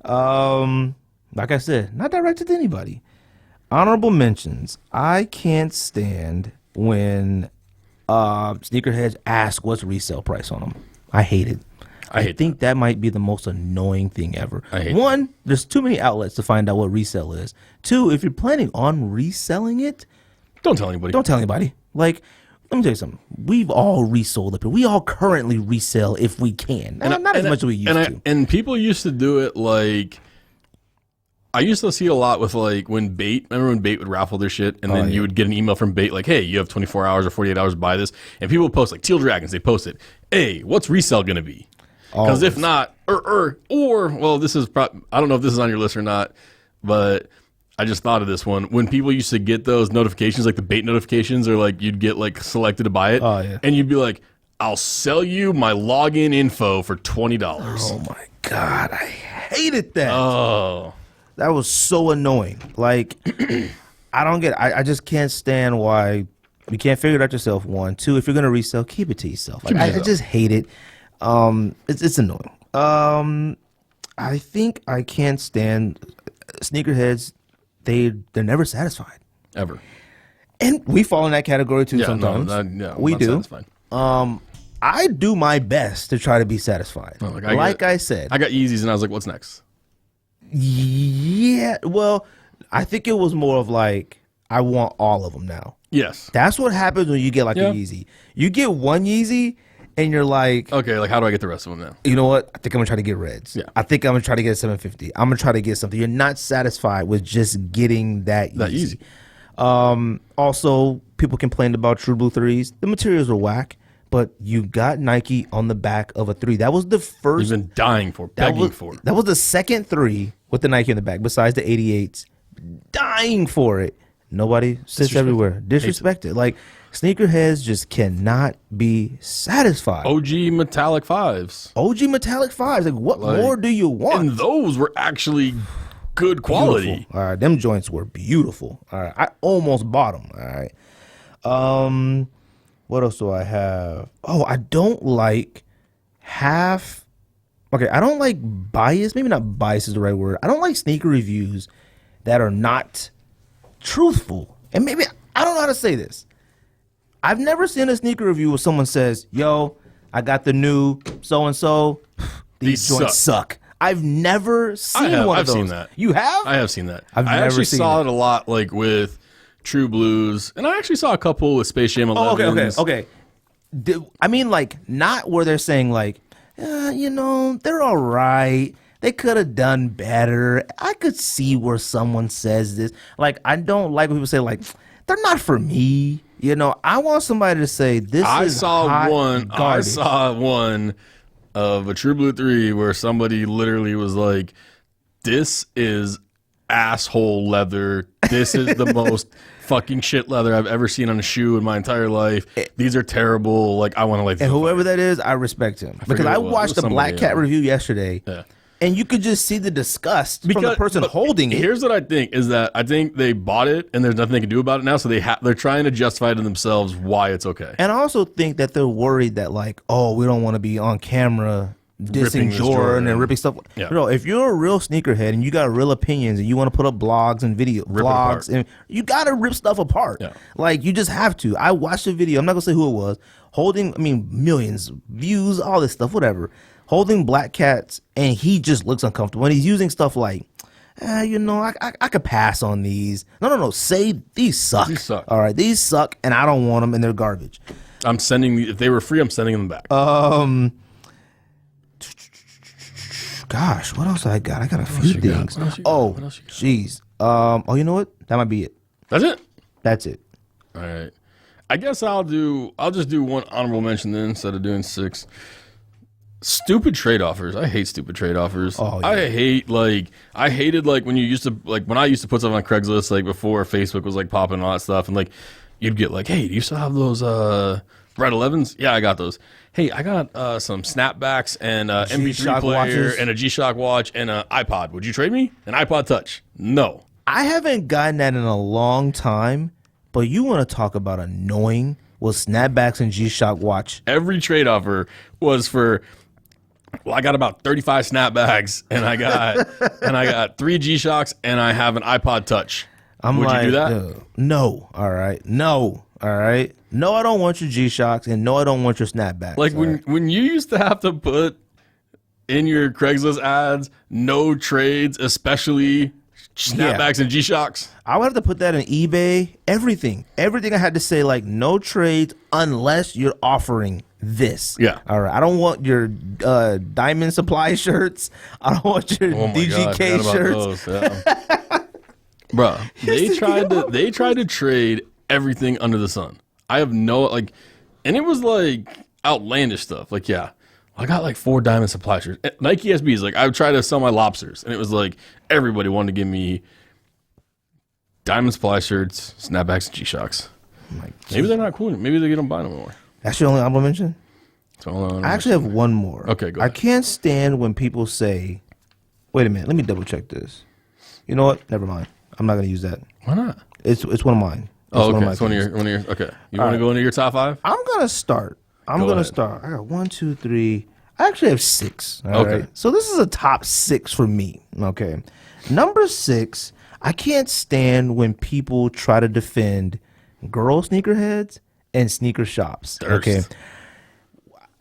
Like I said, not directed to anybody. Honorable mentions. I can't stand when Sneakerheads ask what's resale price on them. I hate it. I think that might be the most annoying thing ever. One, there's too many outlets to find out what resale is. 2, if you're planning on reselling it, don't tell anybody. Don't tell anybody. Like, let me tell you something. We've all resold it, but we all currently resell if we can. Not as much as we used to. And people used to do it like, I used to see a lot with like when Bait, remember when Bait would raffle their shit, and then you would get an email from Bait like, hey, you have 24 hours or 48 hours to buy this. And people would post like Teal Dragons, they post it. Hey, what's resale going to be? Because if not, or well, this is, I don't know if this is on your list or not, but I just thought of this one. When people used to get those notifications, like the Bait notifications, or like you'd get like selected to buy it, and you'd be like, I'll sell you my login info for $20. Oh my God, I hated that. Oh. That was so annoying. Like, I don't get it. I just can't stand why you can't figure it out yourself, 1. 2, if you're going to resell, keep it to yourself. Like, I just hate it. It's annoying. I think I can't stand Sneakerheads. They're never satisfied. Ever. And we fall in that category too sometimes. We do. Satisfied. I do my best to try to be satisfied. Oh, I said. I got Yeezys and I was like, what's next? Yeah. Well, I think it was more of like, I want all of them now. Yes. That's what happens when you get like a Yeezy. You get one Yeezy and you're like, okay, like how do I get the rest of them now? You know what? I think I'm gonna try to get reds. Yeah. I think I'm gonna try to get a 750. I'm gonna try to get something. You're not satisfied with just getting that easy. Also, people complained about True Blue 3s. The materials were whack, but you got Nike on the back of a 3. That was the first. You've been dying for, begging for. That was the second 3 with the Nike on the back, besides the 88s. Dying for it. Nobody sits everywhere. Disrespected. Like, Sneakerheads just cannot be satisfied. OG Metallic 5s. OG Metallic 5s. Like, what more do you want? And those were actually good quality. Beautiful. All right. Them joints were beautiful. All right. I almost bought them. All right. What else do I have? Oh, I don't like I don't like bias. Maybe not bias is the right word. I don't like sneaker reviews that are not truthful. And maybe, I don't know how to say this. I've never seen a sneaker review where someone says, yo, I got the new so-and-so. These joints suck. I've never seen one of those. I've seen that. You have? I have seen that. I actually saw it a lot, like with True Blues, and I actually saw a couple with Space Jam 11s. Okay. I mean, like, not where they're saying, like, they're all right. They could have done better. I could see where someone says this. Like, I don't like when people say, like, they're not for me. I want somebody to say, this is hot garbage. I saw one of a True Blue 3 where somebody literally was like, this is asshole leather. This is the most fucking shit leather I've ever seen on a shoe in my entire life. These are terrible. Like, I want to like. And whoever that is, I respect him because I watched the Black Cat review yesterday. Yeah. And you could just see the disgust from the person holding it. Here's what I think is that I think they bought it and there's nothing they can do about it now. So they're trying to justify to themselves why it's okay. And I also think that they're worried that like, oh, we don't want to be on camera dissing Jordan and ripping stuff. Yeah. If you're a real sneakerhead and you got real opinions and you want to put up blogs and vlogs, and you got to rip stuff apart. Yeah. Like, you just have to. I watched a video. I'm not going to say who it was. Millions views, all this stuff, whatever. Holding Black Cats, and he just looks uncomfortable. And he's using stuff like, I could pass on these. No. Say these suck. These suck. All right, these suck, and I don't want them, and they're garbage. If they were free, I'm sending them back. Gosh, what else I got? I got a few things. Jeez. You know what? That might be it. That's it? That's it. All right. I guess I'll just do one honorable mention then instead of doing 6. Stupid trade offers. I hate stupid trade offers. Oh, yeah. I hated like when you used to like when I used to put stuff on Craigslist like before Facebook was like popping and all that stuff, and like you'd get like, hey, do you still have those Red 11s? Yeah, I got those. Hey, I got some snapbacks and MP3 player watches. And a G-Shock watch and an iPod. Would you trade me an iPod Touch? No. I haven't gotten that in a long time, but you want to talk about annoying with snapbacks and G-Shock watch. Every trade offer was for. Well, I got about 35 snapbacks, and I got 3 G-Shocks, and I have an iPod Touch. Would you do that? No. All right. No. All right. No, I don't want your G-Shocks, and no, I don't want your snapbacks. Like when you used to have to put in your Craigslist ads, no trades, especially snapbacks and G-Shocks. I would have to put that in eBay. Everything I had to say like no trades unless you're offering this. Yeah. All right. I don't want your Diamond Supply shirts. I don't want your DGK shirts. Yeah. Bruh, they tried to trade everything under the sun. I have and it was like outlandish stuff. Like, yeah, I got like 4 Diamond Supply shirts. Nike SBs, like I would try to sell my lobsters, and it was like everybody wanted to give me Diamond Supply shirts, snapbacks, and G-Shocks. Maybe they're not cool. Maybe they don't buy them anymore. That's your only honorable mention? I actually have one more. Okay, go ahead. I can't stand when people say, wait a minute, let me double check this. You know what? Never mind. I'm not going to use that. Why not? It's one of mine. Okay. It's one of your, okay. You want to go into your top 5? I'm going to start. I got 1, 2, 3. I actually have 6. All right. So this is a top 6 for me. Okay. Number 6, I can't stand when people try to defend girl sneakerheads and sneaker shops. Thirst.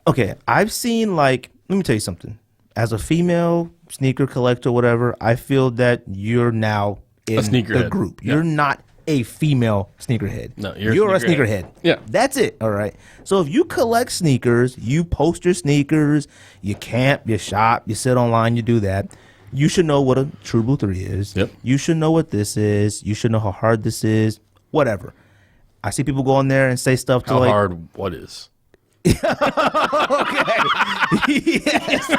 Okay. I've seen let me tell you something. As a female sneaker collector, whatever, I feel that you're now in the group. Yeah. You're not a female sneakerhead. No, you're a sneakerhead. Yeah. That's it. All right. So if you collect sneakers, you post your sneakers, you camp, you shop, you sit online, you do that. You should know what a True Blue 3 is. Yep. You should know what this is. You should know how hard this is. Whatever. I see people go on there and say stuff to how hard what is? Okay. Yes.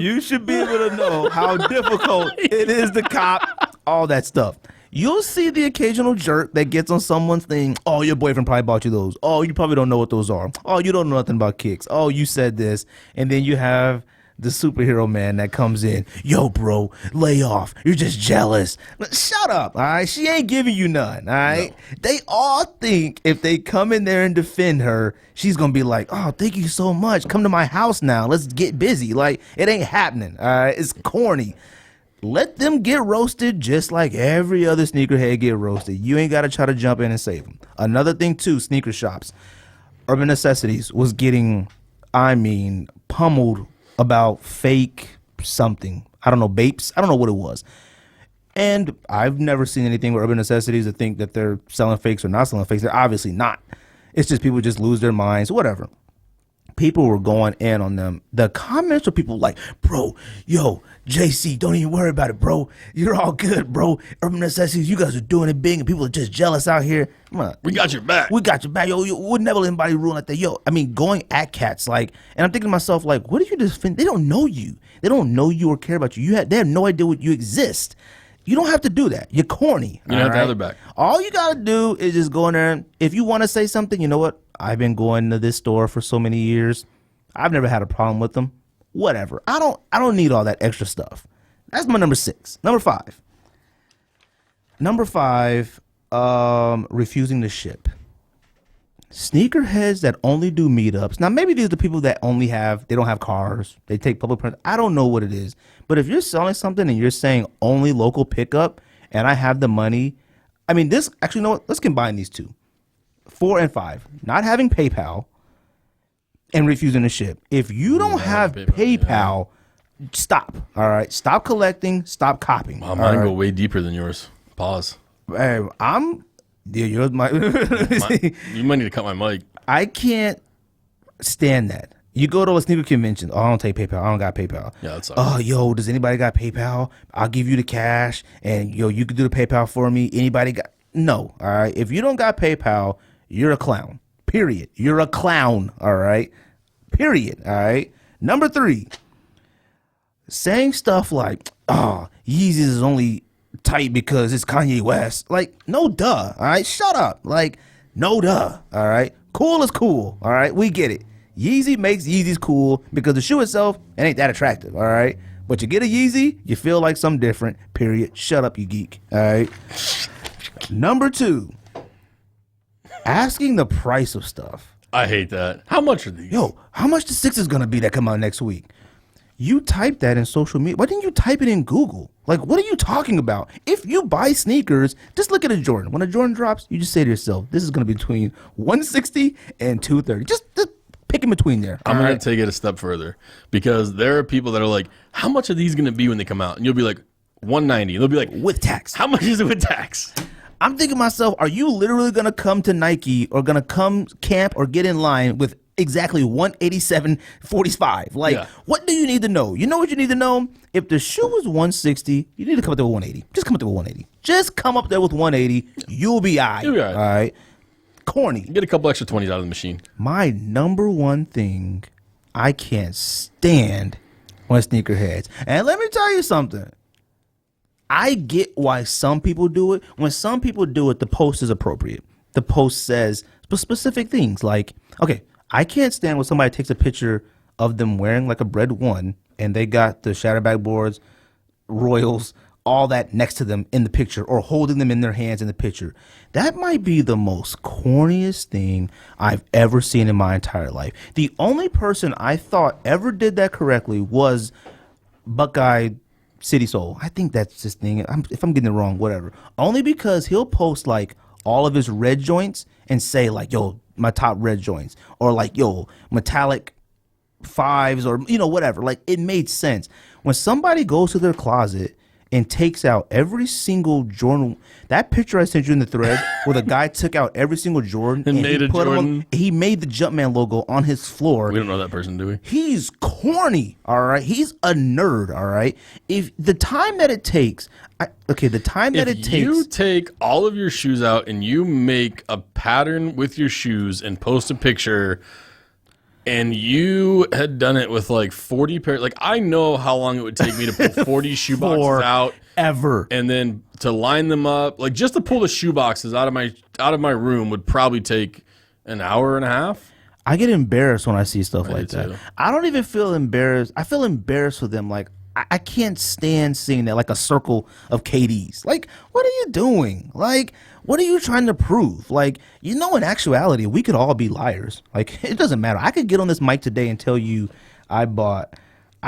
You should be able to know how difficult it is to cop all that stuff. You'll see the occasional jerk that gets on someone's thing. Oh, your boyfriend probably bought you those. Oh, you probably don't know what those are. Oh, you don't know nothing about kicks. Oh, you said this. And then you have the superhero man that comes in. Yo, bro, lay off. You're just jealous. Shut up, all right? She ain't giving you none, all right? No. They all think if they come in there and defend her, she's going to be like, oh, thank you so much. Come to my house now. Let's get busy. Like, it ain't happening, all right? It's corny. Let them get roasted just like every other sneakerhead get roasted. You ain't got to try to jump in and save them. Another thing, too, sneaker shops. Urban Necessities was getting, pummeled about fake something. I don't know, Bapes. I don't know what it was. And I've never seen anything with Urban Necessities to think that they're selling fakes or not selling fakes. They're obviously not. It's just people just lose their minds, whatever. People were going in on them. The comments were people like, bro, yo, JC, don't even worry about it, bro. You're all good, bro. Urban Necessities, you guys are doing it big, and people are just jealous out here. We got your back. We got your back. Yo, we'd never let anybody rule like that. Yo, I mean, going at cats, like, and I'm thinking to myself, like, what do you defend? They don't know you. They don't know you or care about you. They have no idea what you exist. You don't have to do that. You're corny. You don't have to have their back. All you got to do is just go in there. And if you want to say something, you know what? I've been going to this store for so many years. I've never had a problem with them. Whatever. I don't need all that extra stuff. That's my number 6. Number 5. Refusing to ship. Sneakerheads that only do meetups. Now, maybe these are the people that they don't have cars. They take public transit. I don't know what it is. But if you're selling something and you're saying only local pickup and I have the money, I mean, actually, you know what? Let's combine these two. 4 and 5. Not having PayPal and refusing to ship. If you don't have PayPal, stop. All right? Stop collecting. Stop copying. Wow, mine go way deeper than yours. Pause. Hey, yours might. You might need to cut my mic. I can't stand that. You go to a sneaker convention. Oh, I don't take PayPal. I don't got PayPal. Yeah, that's Oh, yo, does anybody got PayPal? I'll give you the cash, and yo, you can do the PayPal for me. Anybody got? No. All right. If you don't got PayPal, you're a clown. Period. You're a clown. All right. Period. All right. Number 3. Saying stuff like, "Oh, Yeezys is only tight because it's Kanye West." Like, no duh. All right. Shut up. Like, no duh. All right. Cool is cool. All right. We get it. Yeezy makes Yeezys cool because the shoe itself, it ain't that attractive. All right. But you get a Yeezy, you feel like something different. Period. Shut up, you geek. All right. Number 2. Asking the price of stuff. I hate that. How much are these? Yo, how much the 6 is going to be that come out next week? You type that in social media. Why didn't you type it in Google? Like, what are you talking about? If you buy sneakers, just look at a Jordan. When a Jordan drops, you just say to yourself, this is going to be between 160 and 230. Just pick in between there. I'm going to take it a step further because there are people that are like, how much are these going to be when they come out? And you'll be like, 190. They'll be like, with tax. How much is it with tax? I'm thinking to myself, are you literally going to come to Nike or going to come camp or get in line with exactly 187.45? Like, What do you need to know? You know what you need to know? If the shoe was 160, you need to come up there with 180. Just come up there with 180. Just come up there with 180. You'll be all right. You'll be all right. Corny. Get a couple extra 20s out of the machine. My number one thing I can't stand on Sneakerheads. And let me tell you something. I get why some people do it. When some people do it, the post is appropriate. The post says specific things like, okay, I can't stand when somebody takes a picture of them wearing like a Bread 1 and they got the Shatterback boards, Royals, all that next to them in the picture or holding them in their hands in the picture. That might be the most corniest thing I've ever seen in my entire life. The only person I thought ever did that correctly was Buckeye City Soul. I think that's his thing. If I'm getting it wrong, whatever. Only because he'll post like all of his red joints and say like, yo, my top red joints, or like, yo, metallic 5s, or, you know, whatever. Like, it made sense. When somebody goes to their closet and takes out every single Jordan, that picture I sent you in the thread where the guy took out every single Jordan and made he a put Jordan. He made the Jumpman logo on his floor. We don't know that person, do we? He's corny, all right? He's a nerd, all right? If the time that it takes, if you take all of your shoes out and you make a pattern with your shoes and post a picture, and you had done it with like 40 pairs, like I know how long it would take me to pull 40 shoe boxes out ever, and then to line them up, like just to pull the shoe boxes out of my room would probably take an hour and a half. I get embarrassed when I see stuff like that. Too. I don't even feel embarrassed. I feel embarrassed for them. Like, I can't stand seeing that, like a circle of KDs. Like, what are you doing? Like, what are you trying to prove? Like, you know, in actuality, we could all be liars. Like, it doesn't matter. I could get on this mic today and tell you I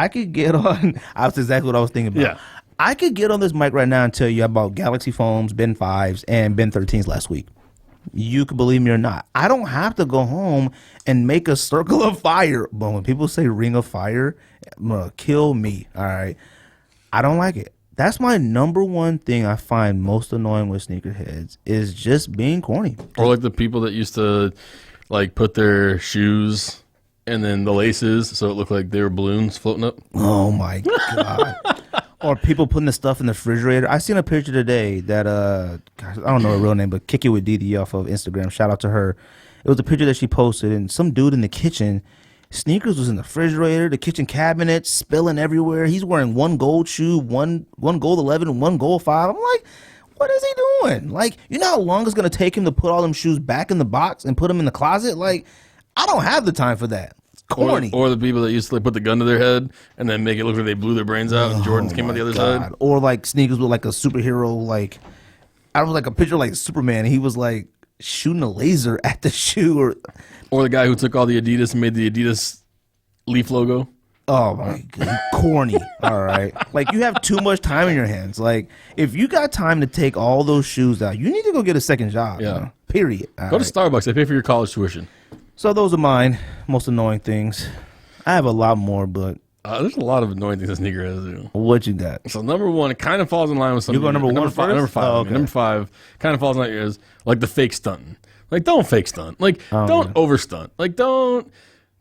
could get on. That's exactly what I was thinking about. Yeah. I could get on this mic right now and tell you about Galaxy phones, Ben 5s, and Ben 13s last week. You can believe me or not. I don't have to go home and make a circle of fire. But when people say ring of fire, kill me. All right. I don't like it. That's my number one thing I find most annoying with sneakerheads is just being corny. Or like the people that used to like put their shoes and then the laces so it looked like they were balloons floating up. Oh my god. Or people putting the stuff in the refrigerator. I seen a picture today that gosh, I don't know her real name, but Kick It with Didi off of Instagram. Shout out to her. It was a picture that she posted, and some dude in the kitchen, sneakers was in the refrigerator, the kitchen cabinet, spilling everywhere. He's wearing one gold shoe, one gold 11, and one gold 5. I'm like, what is he doing? Like, you know how long it's gonna take him to put all them shoes back in the box and put them in the closet? Like, I don't have the time for that. It's corny. Or the people that used to like, put the gun to their head and then make it look like they blew their brains out and Jordans came out the other side. Or like sneakers with like a superhero, like I was like a picture of like Superman, and he was like shooting a laser at the shoe, or the guy who took all the Adidas and made the Adidas Leaf logo. Oh my god, corny. All right, like you have too much time in your hands. Like if you got time to take all those shoes out, you need to go get a second job. Yeah. You know? Period. Go to Starbucks. They pay for your college tuition. So those are mine most annoying things. I have a lot more, but there's a lot of annoying things that Sneakerheads do. What you got? So number one, it kind of falls in line with something. You go number one five. first? Number five. Oh, okay. Number five kind of falls in line yours. Like the fake stunting. Like don't fake stunt. Like don't over stunt. Like don't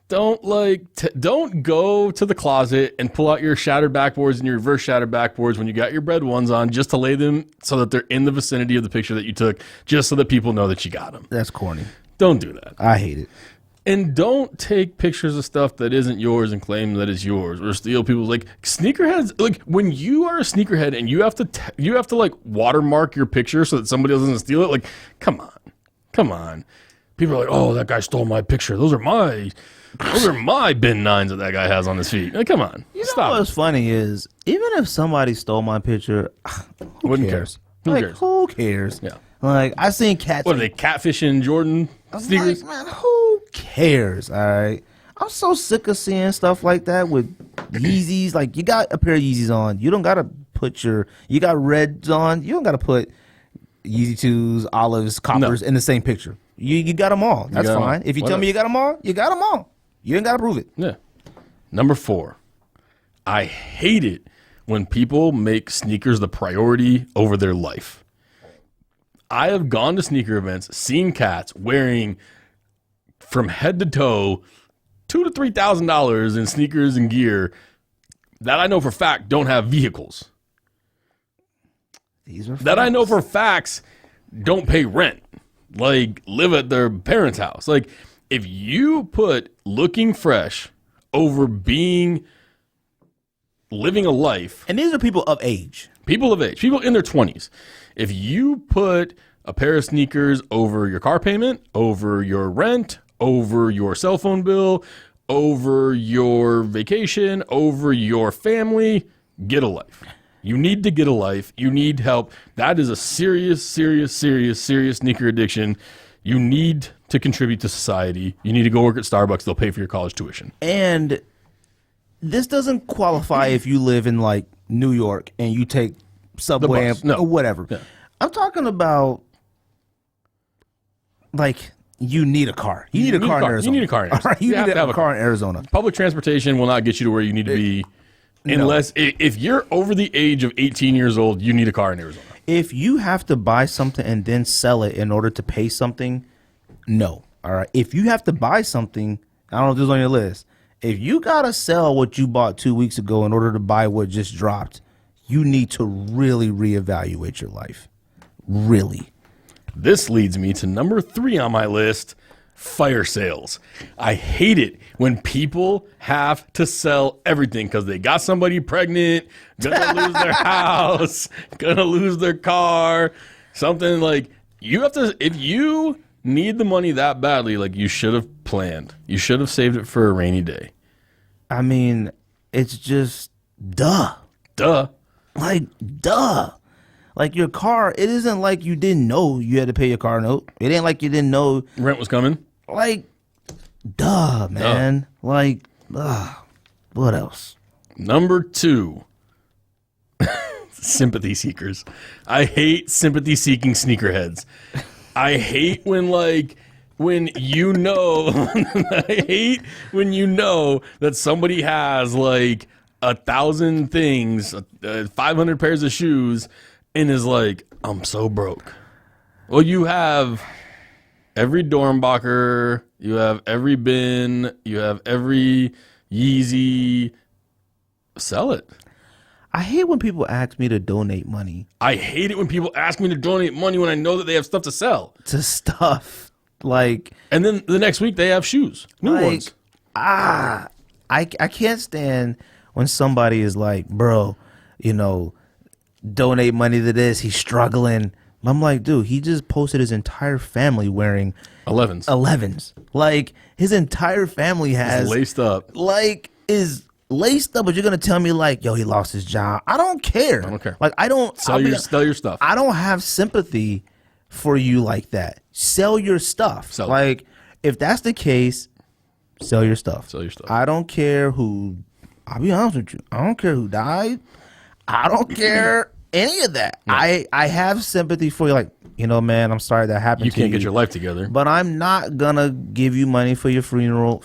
go to the closet and pull out your shattered backboards and your reverse shattered backboards when you got your bread ones on just to lay them so that they're in the vicinity of the picture that you took, just so that people know that you got them. That's corny. Don't do that. I hate it. And don't take pictures of stuff that isn't yours and claim that it's yours, or steal people's like sneakerheads. Like when you are a sneakerhead and you have to like watermark your picture so that somebody else doesn't steal it. Like, come on. People are like, oh, that guy stole my picture. Those are my bin 9s that guy has on his feet. Like, come on, You know stop. what's funny is even if somebody stole my picture, who cares? Who cares? Yeah. Like I seen cats. What are they catfishing Jordan sneakers? Like, man, who cares? All right. I'm so sick of seeing stuff like that with Yeezys. Like you got a pair of Yeezys on, you don't gotta put you got reds on, you don't gotta put Yeezy 2s, olives, coppers in the same picture. You got them all. That's fine. If you tell me you got them all, you got them all. You ain't gotta prove it. Yeah. Number 4, I hate it when people make sneakers the priority over their life. I have gone to sneaker events, seen cats wearing from head to toe $2,000 to $3,000 in sneakers and gear that I know for a fact don't have vehicles. These are that I know for facts don't pay rent, like live at their parents' house. Like if you put looking fresh over living a life, and these are people of age, people in their 20s. If you put a pair of sneakers over your car payment, over your rent, over your cell phone bill, over your vacation, over your family, get a life. You need to get a life. You need help. That is a serious sneaker addiction. You need to contribute to society. You need to go work at Starbucks. They'll pay for your college tuition. And this doesn't qualify if you live in like New York and you take subway or whatever. Yeah. I'm talking about like you need a car. You need a car in Arizona. You need a car in Arizona. Right? You need a car in Arizona. Public transportation will not get you to where you need to be unless if you're over the age of 18 years old, you need a car in Arizona. If you have to buy something and then sell it in order to pay something, no. All right. If you have to buy something, I don't know if this is on your list. If you got to sell what you bought 2 weeks ago in order to buy what just dropped, you need to really reevaluate your life. Really. This leads me to number 3 on my list, fire sales. I hate it when people have to sell everything because they got somebody pregnant, gonna lose their house, gonna lose their car, something like you have to, if you need the money that badly, like you should have planned. You should have saved it for a rainy day. I mean, it's just duh. Like, duh. Like your car, it isn't like you didn't know you had to pay your car note. It ain't like you didn't know rent was coming. Like, duh, man. Like, what else? Number 2, sympathy seekers. I hate sympathy seeking sneakerheads. I hate when you know that somebody has like 1,000 things, 500 pairs of shoes, and is like, I'm so broke. Well, you have every Dornbacher, you have every bin, you have every Yeezy. Sell it. I hate when people ask me to donate money. I hate it when people ask me to donate money when I know that they have stuff to sell. To stuff. Like. And then the next week they have shoes. New ones. I can't stand when somebody is like, bro, you know, donate money to this. He's struggling. I'm like, dude, he just posted his entire family wearing 11s. Like, his entire family has laced up. Like, is laced up, but you're gonna tell me like, yo, he lost his job. I don't care. Like, I don't sell your stuff. I don't have sympathy for you like that. Sell your stuff. Like, if that's the case, sell your stuff. I don't care who. I'll be honest with you. I don't care who died. I don't care any of that. No. I have sympathy for you. Like, you know, man, I'm sorry that happened to you. You can't get your life together. But I'm not gonna give you money for your funeral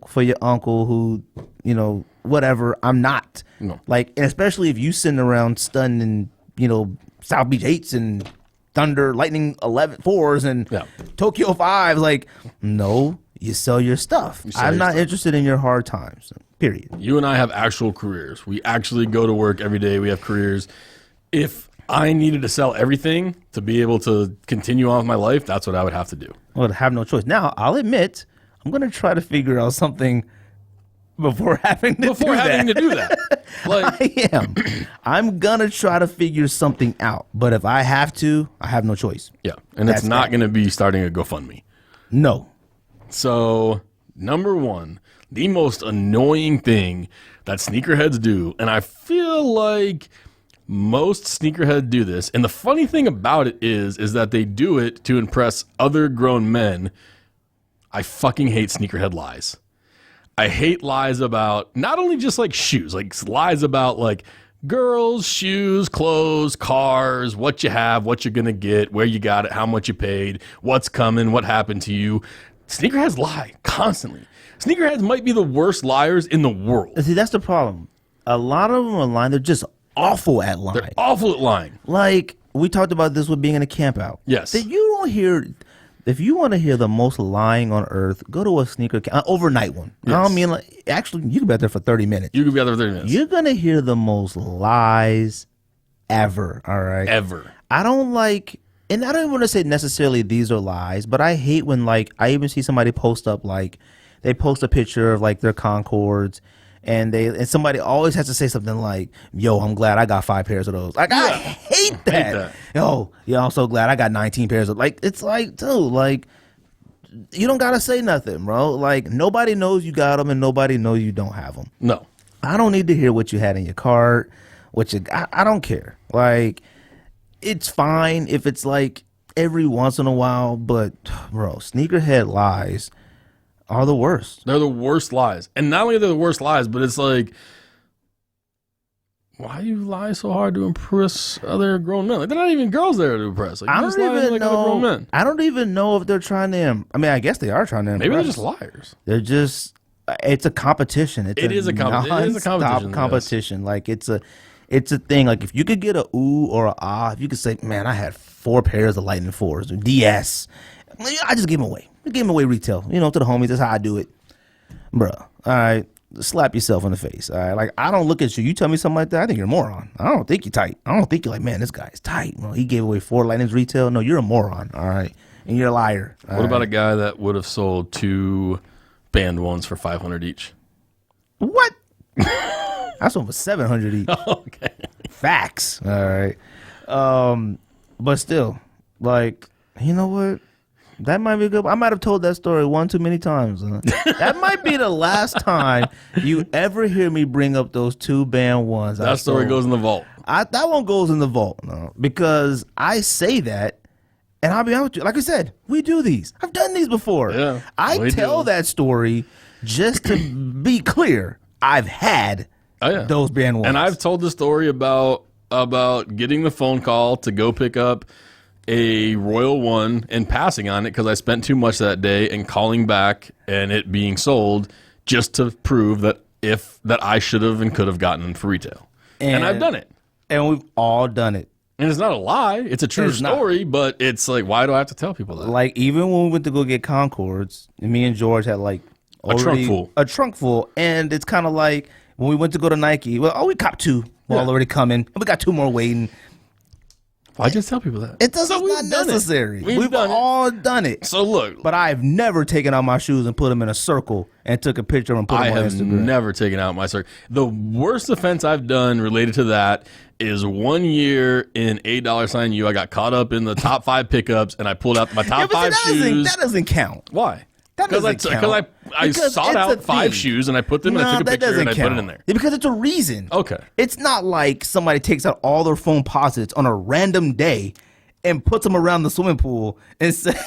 for your uncle who, you know, whatever. I'm not. No. Like, and especially if you sitting around stunning, you know, South Beach 8s and Thunder, Lightning 4s and Tokyo 5s. Like, no, you sell your stuff. I'm not interested in your hard times. Period. You and I have actual careers. We actually go to work every day. We have careers. If I needed to sell everything to be able to continue on with my life, that's what I would have to do. I would have no choice. Now, I'll admit, I'm going to try to figure out something before having to do that. Like, I am. I'm going to try to figure something out. But if I have to, I have no choice. Yeah. And it's not going to be starting a GoFundMe. No. So, number one, the most annoying thing that sneakerheads do, and I feel like most sneakerheads do this, and the funny thing about it is that they do it to impress other grown men. I fucking hate sneakerhead lies. I hate lies about not only just like shoes, like lies about like girls, shoes, clothes, cars, what you have, what you're gonna get, where you got it, how much you paid, what's coming, what happened to you. Sneakerheads lie constantly. Sneakerheads might be the worst liars in the world. See, that's the problem. A lot of them are lying. They're just awful at lying. They're awful at lying. Like, we talked about this with being in a camp out. Yes. That you don't hear. If you want to hear the most lying on earth, go to a sneaker overnight one. Yes. I don't mean, like, actually, you can be out there for 30 minutes. You can be out there for 30 minutes. You're going to hear the most lies ever, all right? Ever. I don't like, and I don't even want to say necessarily these are lies, but I hate when, like, I even see somebody post up, like, they post a picture of, like, their Concords, and somebody always has to say something like, yo, I'm glad I got 5 pairs of those. Like, I hate that. Yo, yeah, I'm so glad I got 19 pairs of, like, it's like, dude, like, you don't got to say nothing, bro. Like, nobody knows you got them and nobody knows you don't have them. No. I don't need to hear what you had in your cart, I don't care. Like, it's fine if it's, like, every once in a while, but, bro, sneakerhead lies are the worst. They're the worst lies. And not only are they the worst lies, but it's like, why do you lie so hard to impress other grown men? Like, they're not even girls there to impress. Like, I don't even know. Grown men. I don't even know if they're trying to. I mean, I guess they are trying to. Maybe they're just liars. They're just. It's a competition. It is a competition. Yes. Like, it's a thing. Like, if you could get a ooh or a ah, if you could say, man, I had 4 pairs of Lightning 4s or DS, I just give them away. I give them away retail. You know, to the homies. That's how I do it, bro. All right. Slap yourself in the face. All right. Like, I don't look at you. You tell me something like that, I think you're a moron. I don't think you're tight. I don't think you're like, man, this guy's tight. Well, he gave away 4 Lightnings retail. No, you're a moron. All right. And you're a liar. What about a guy that would have sold 2 band ones for $500 each? What? I sold for $700 each. Okay. Facts. All right. But still, like, you know what? That might be good. I might have told that story one too many times. That might be the last time you ever hear me bring up those 2 band ones. That story goes in the vault. That one goes in the vault, no, because I say that, and I'll be honest with you. Like I said, we do these. I've done these before. Yeah, I tell that story just to be clear. I've had those band ones, and I've told the story about getting the phone call to go pick up a Royal One and passing on it because I spent too much that day, and calling back and it being sold just to prove that I should have and could have gotten them for retail. And I've done it. And we've all done it. And it's not a lie. It's a true story, but it's like, why do I have to tell people that? Like, even when we went to go get Concords, me and George had like a trunk full. And it's kind of like when we went to go to Nike, we copped 2 while already coming. And we got 2 more waiting. Why just tell people that? It's not necessary. We've all done it. So look. But I've never taken out my shoes and put them in a circle and took a picture and put them on Instagram. I have never taken out my circle. The worst offense I've done related to that is 1 year in $8 I got caught up in the top 5 pickups and I pulled out my top 5 shoes. That doesn't count. Why? Because I sought out 5 shoes and I put them and I took a picture and I put it in there. Because it's a reason. Okay. It's not like somebody takes out all their phone posits on a random day and puts them around the swimming pool and says,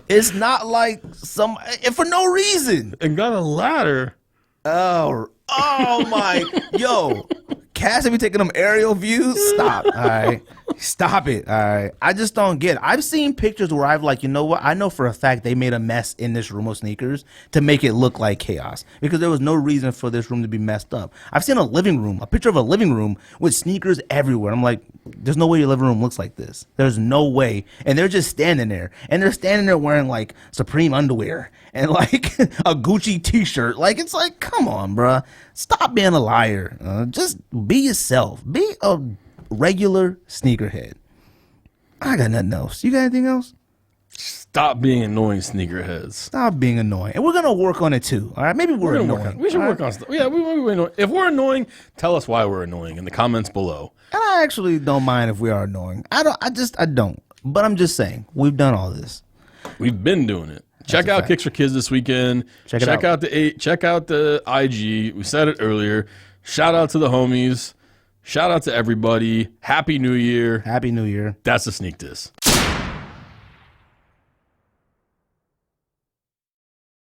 it's not like for no reason. And got a ladder. Oh my, yo. Cass, have you taken them aerial views? Stop. All right. Stop it. All right. I just don't get it. I've seen pictures where I've like, you know what? I know for a fact they made a mess in this room of sneakers to make it look like chaos because there was no reason for this room to be messed up. I've seen a picture of a living room with sneakers everywhere. I'm like, there's no way your living room looks like this. There's no way. And they're just standing there. And they're standing there wearing like Supreme underwear and like a Gucci t-shirt. Like, it's like, come on, bruh. Stop being a liar. Just be yourself. Be a regular sneakerhead. I got nothing else. You got anything else? Stop being annoying, sneakerheads. Stop being annoying. And we're going to work on it too. All right? Maybe we're annoying. We should work on stuff. Yeah, we're annoying. If we're annoying, tell us why we're annoying in the comments below. And I actually don't mind if we are annoying. I don't. But I'm just saying, we've done all this. We've been doing it. Check out Kicks for Kids this weekend. Check out the IG. We said it earlier. Shout out to the homies. Shout out to everybody. Happy New Year. Happy New Year. That's the Sneak Diss.